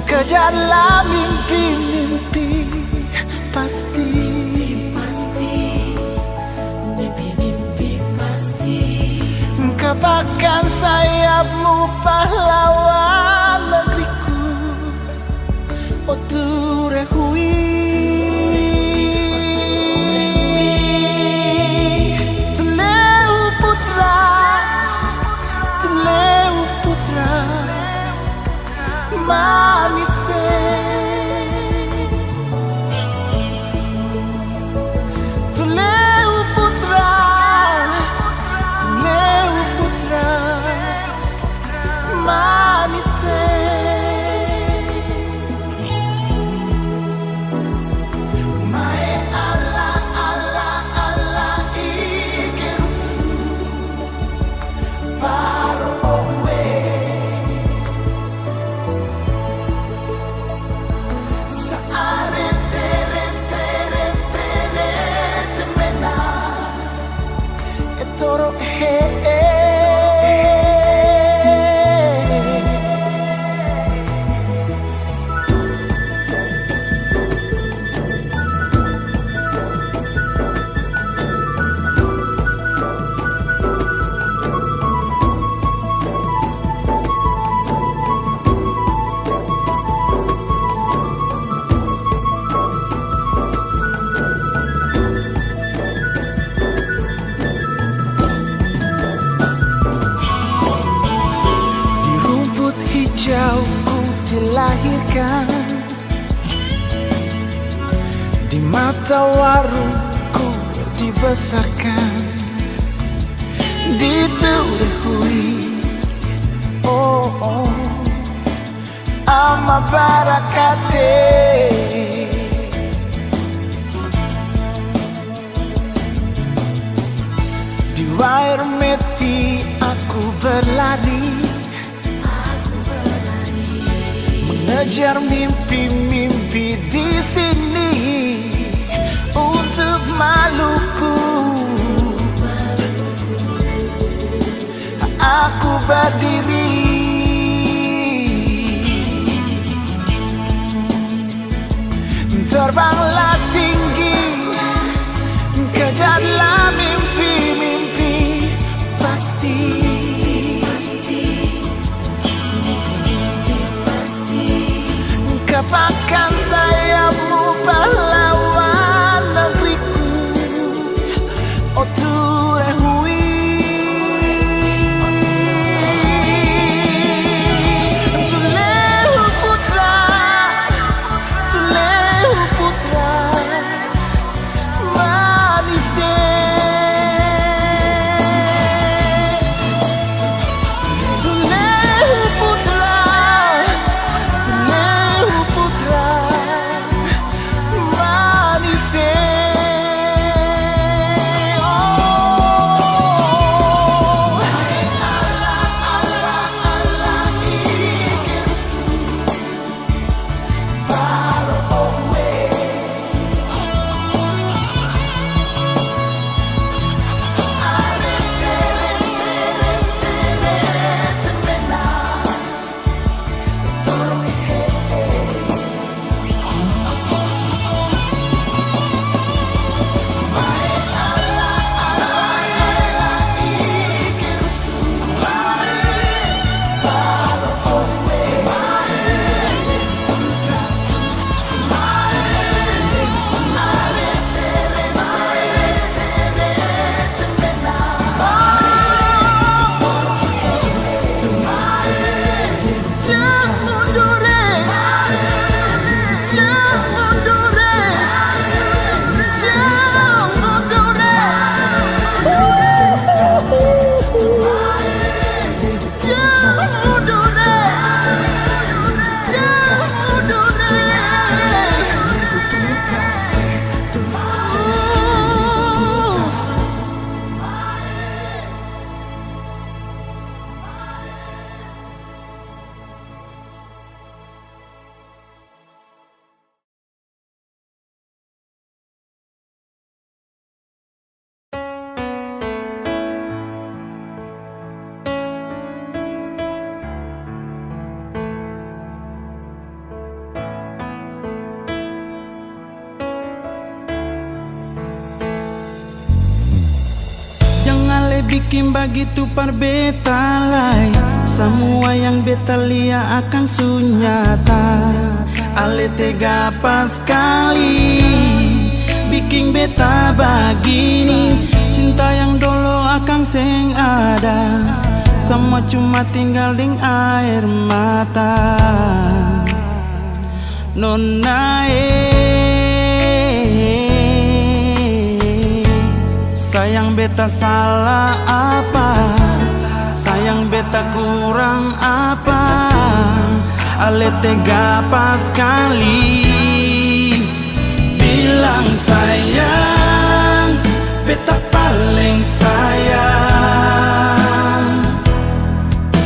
S5: kejarlah mimpi-mimpi, pasti mimpi-mimpi pasti. Kepakkan sayapmu pahlawan negeriku, oh Turehui. Tuleu putra, Tuleu putra, manise. Tuleu putra, Tuleu putra, manise. Mae ala ala ala igerutu paro owe. Saare tere tere tere temena etoro he. Hijau ku dilahirkan, di Matawaruku dibesarkan, dituhui ama barakate. Di Wairmeti aku berlari, mengejar mimpi-mimpi di sini untuk Maluku. Aku berdiri terbanglah tinggi, kejarlah mimpi-mimpi, pasti. Kepakkan sayapmu pahlawan negeriku, oh Turehui. Tuleu putra, Tuleu putra,
S2: bikin begitu perbetalai. Semua yang beta lihat akan sunyata. Ale tega pas sekali bikin beta begini. Cinta yang dulu akan seng ada, semua cuma tinggal di air mata. Nona sayang beta salah apa? Sayang beta kurang apa? Ale tega pas sekali bilang sayang, beta paling sayang.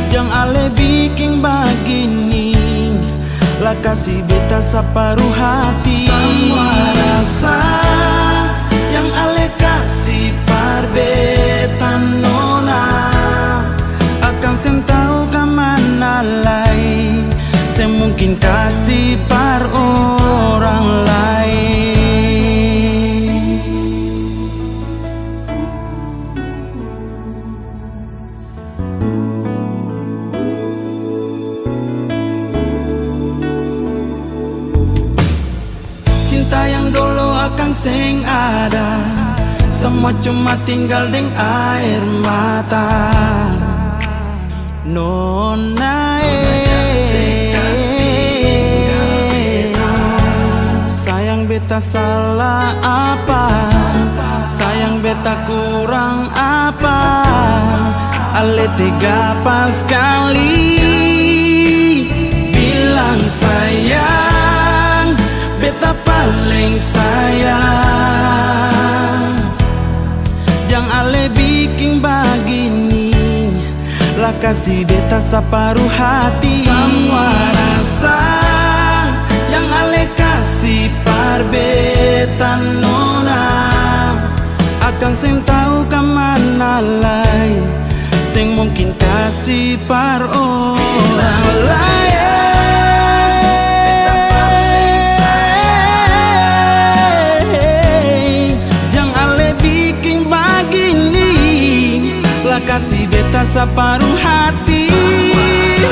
S2: Jangan ale bikin begini, lah kasih beta separuh hati. Semua rasa yang ale kasih par beta nona akan sen tahu kemana lain. Saya mungkin kasih par orang lain. Cinta yang dulu akan seng ada, semua cuma tinggal di air mata. Nona sayang beta salah apa? Sayang beta kurang apa? Ale tega pas sekali bilang sayang, beta paling sayang. Jangan ale bikin begini, lah kasih beta separuh hati. Semua rasa yang ale kasih par beta nona akan seng tahu kemana lain. Seng mungkin kasih par orang lain. Jangan ale bikin begini, lah kasih beta separuh hati.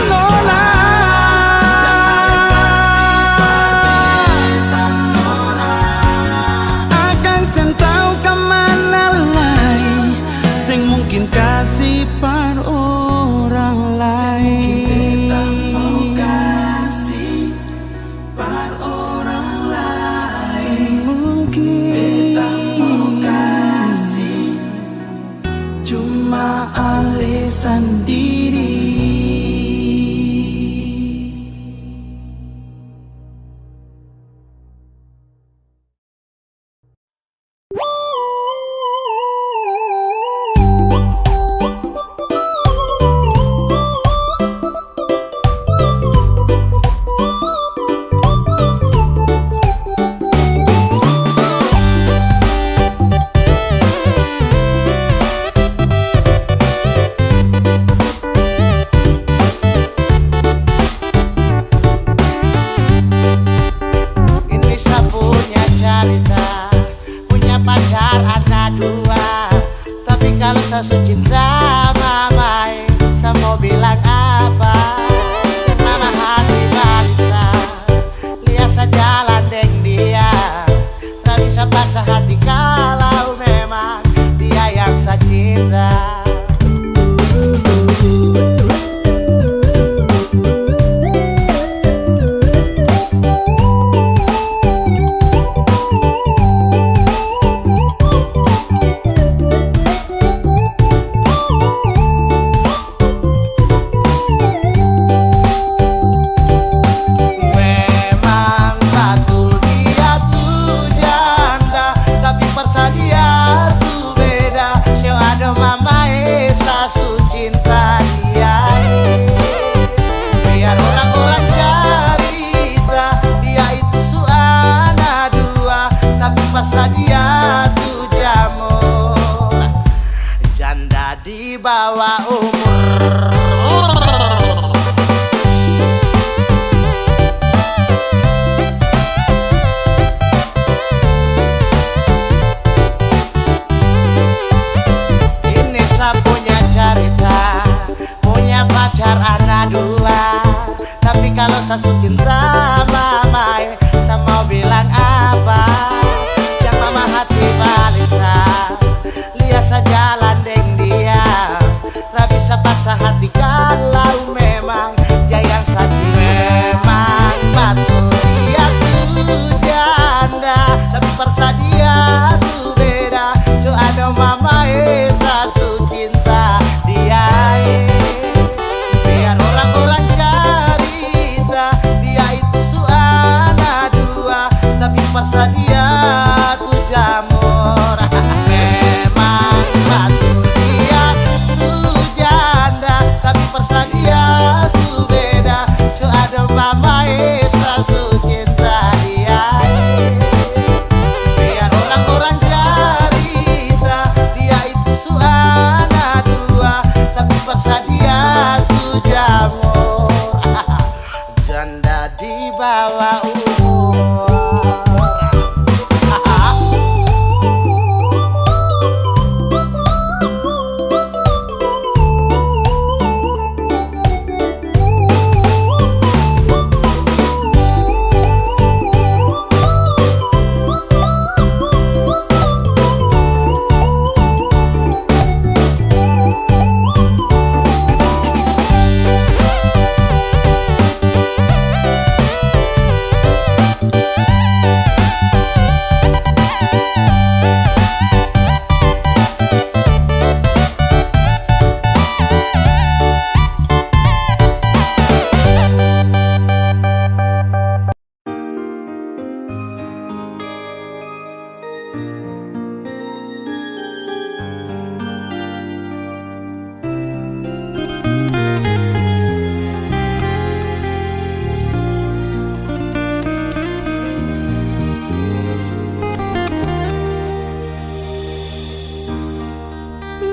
S2: Nona akan sen tahu kemana lain. Seng mungkin kasih par orang lain. Kasih par orang lain. Seng mungkin beta mau kasih cuma ale sendiri.
S5: Ini sapu Sasu cinta mama sama bilang apa? Yang mama hati balisan lihat saja landeng dia. Tak bisa paksa hati kalau memang dia yang saji. Memang betul dia tuh janda, tapi persa dia tuh beda. So ada mama sasu cinta dia. Biar orang-orang cerita dia itu suana dua, tapi persa dia tuh jamur. Memang betul dia tuh janda, tapi persa dia tuh beda. So ada mama sasu cinta dia. Biar orang-orang cerita dia itu suana dua, tapi persa dia tuh jamur. Janda di bawah umur.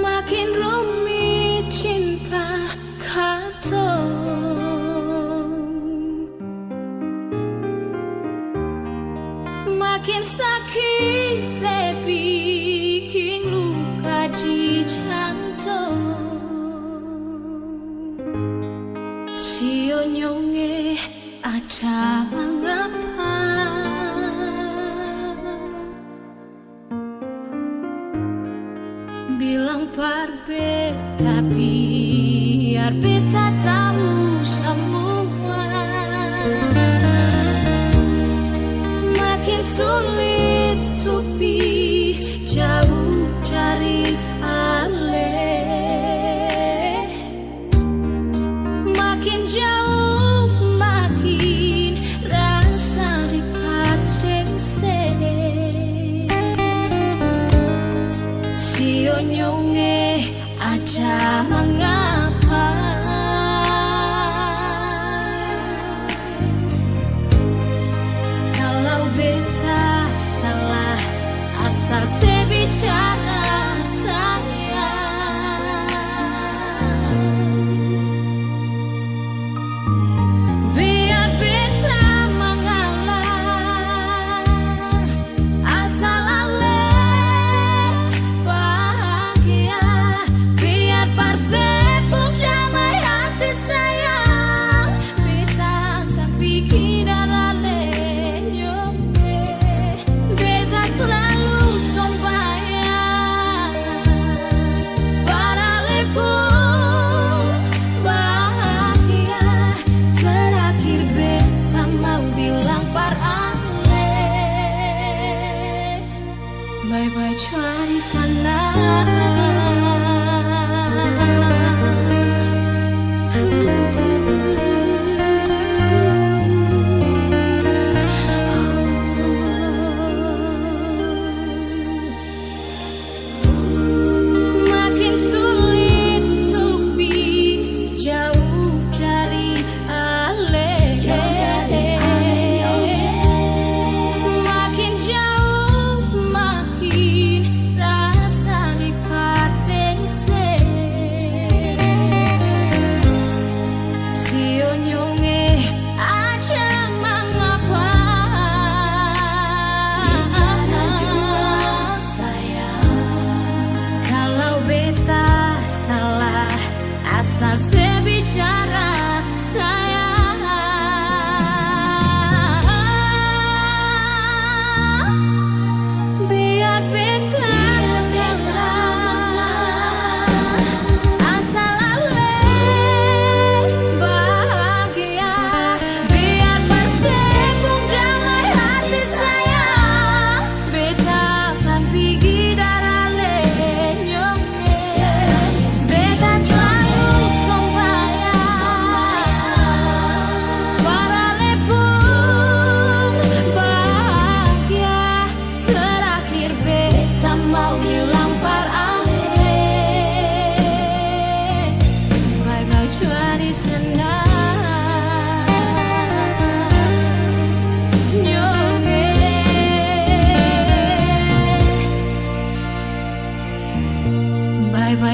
S1: Makin rumit cinta katong, makin sakit sepi king luka di jantung. Sio nyonge ada mengapa? Bilang parbe tapi biar beta tahu semua. Makin sulit tupi jauh cari alih. Makin jauh makin rasa dekat dekse. Sio nyonge ada mengapa? Kalau beta salah asal sebicara sayang. Biar beta mengalah asal aleh bahagia. Biar parsepuk damai hati sayang. Beta akan pikir darale nyombe. Beta selalu sombayang para lepung bahagia. Terakhir beta mau bilang par ale. Bye-bye cua di sana. Makin sulit tupi jauh cari alih. Makin jauh makin rasa dekat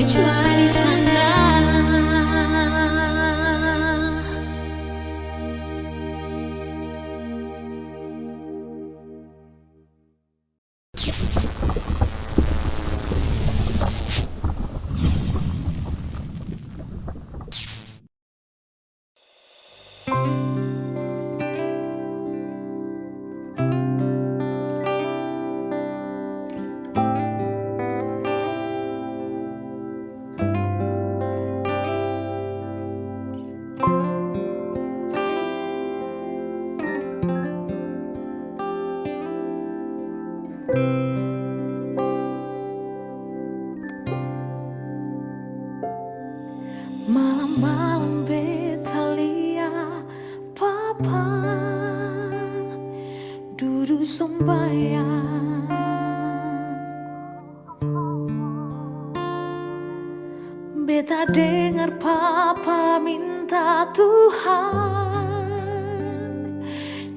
S8: cuai-cuai di sana.
S1: Malam-malam beta lihat papa duduk sembahyang, beta dengar papa minta Tuhan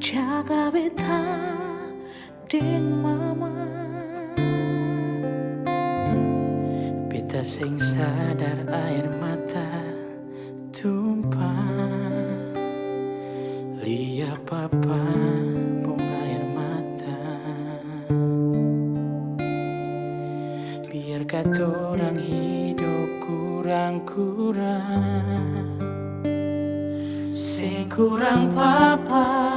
S1: jaga beta deng mama.
S6: Beta sing sadar air mata tumpah, lihat papa buang air mata. Biar kata orang hidup kurang-kurang, sing kurang papa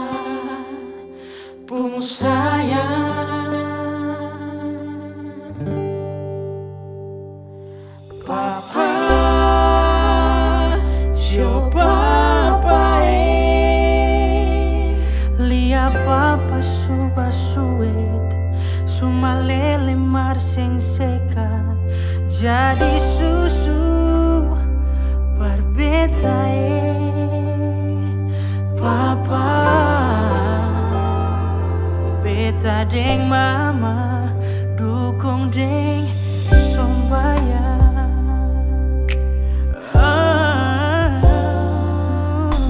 S6: buang sayang. Papa, coba baik,
S8: Lihat papa suba suet, suma lele marseng seka, jadi susu berbeda papa, beta deng mama, dukung deng sombayang.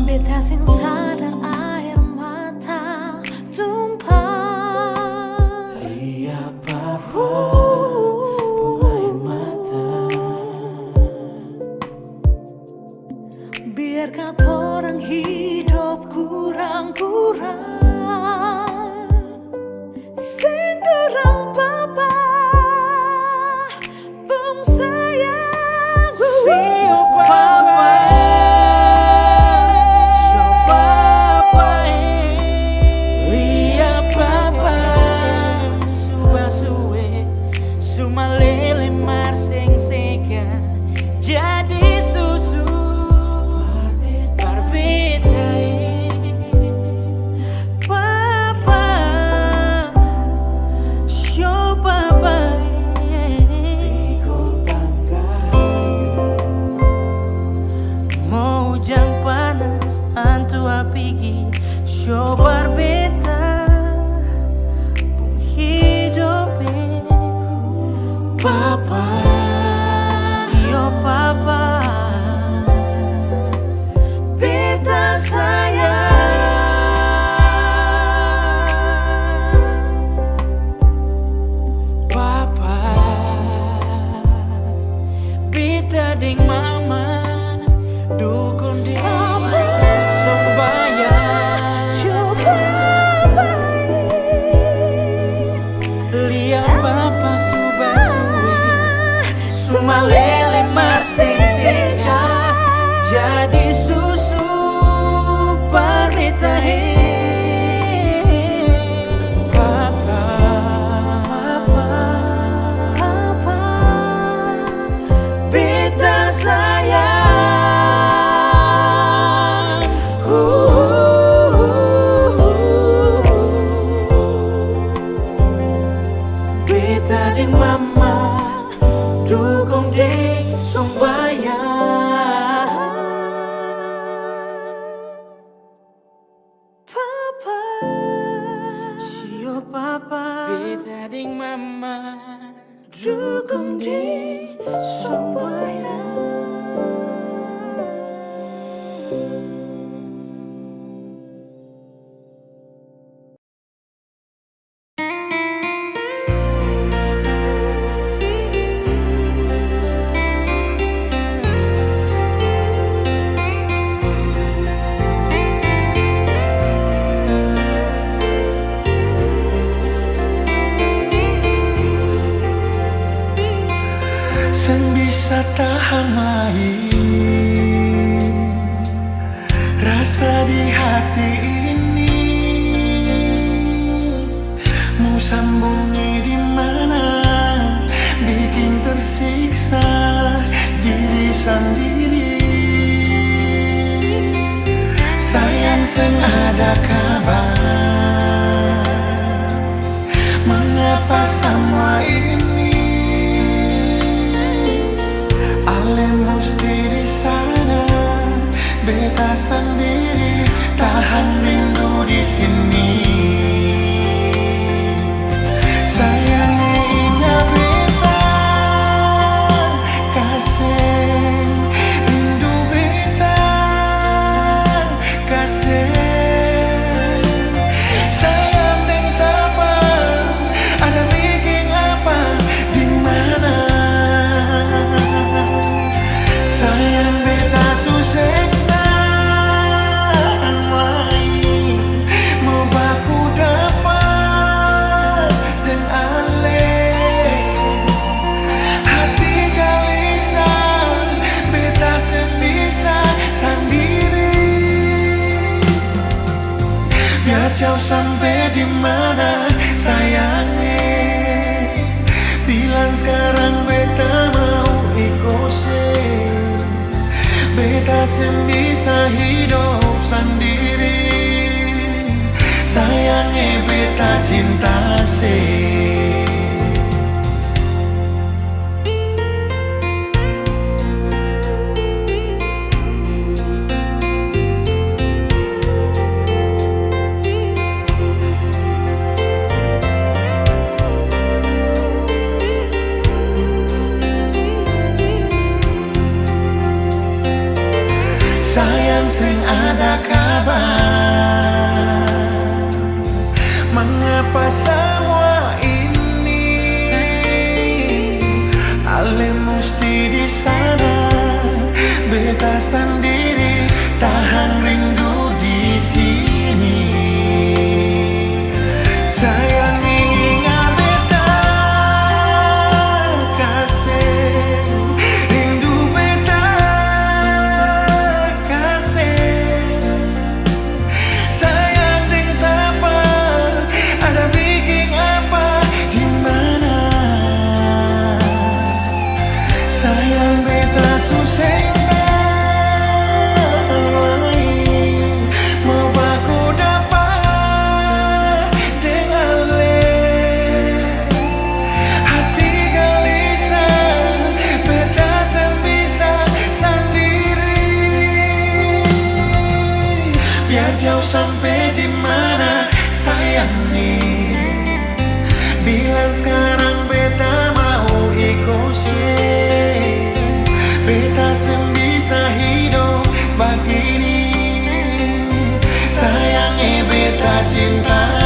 S1: Beta sing sadar air mata tumpah,
S6: lihat papa buang air mata.
S1: biar kata orang hidup kurang-kurang, sing kurang papa bung sayang.
S6: Sio papa, coba baik, lihat papa suba suwe, suma lele marseng seka, jadi susu berbeda
S8: Papa, coba baik, mau hujan panas antu apiki, coba beta hidup
S6: papa.
S8: yo papa, beta sayang.
S6: Papa, beta deng mama, dukung deng sombayang.
S1: Coba baik,
S6: Lihat papa suba suwe, suma lele marseng seka, jadi susu berbeda papa.
S1: papa
S6: Beta sayang, beta deng mama, dukung deng sombayang.
S1: papa
S8: Sio papa,
S6: Beta deng mama,
S8: dukung deng sombayang.
S5: Rasa di hati ini mau sambungi di mana, bikin tersiksa diri sendiri. Sayang seng ada kabar, mengapa semua ini Ale mesti di sana, beta sendiri tahan rindu di sini. Sayang ingat beta, kasih rindu beta, kasih sayang dan sabar, ada bikin apa di mana? Sayang beta susah mau baku dapat dan ale hati gelisah, beta sebisa sendiri. Biar jauh sampai di mana sayangnya, bilang sekarang beta mau ikutin. Beta bisa hidup sendiri. Sayangnya beta cinta sih. Sayang sing ada kabar, mengapa semua ini Ale mesti di sana, beta sendiri tahan rindu di sini. Sayang ingat beta, kasih rindu beta, sayang ding siapa, ada bikin apa di mana? Sayang beta susah mau baku dapat dengan hati gelisah, beta sebisa sendiri. Biar jauh sampai di mana sayang nih, bilang sekarang beta mau ikutin. Beta bisa hidup begini, sayangnya beta cinta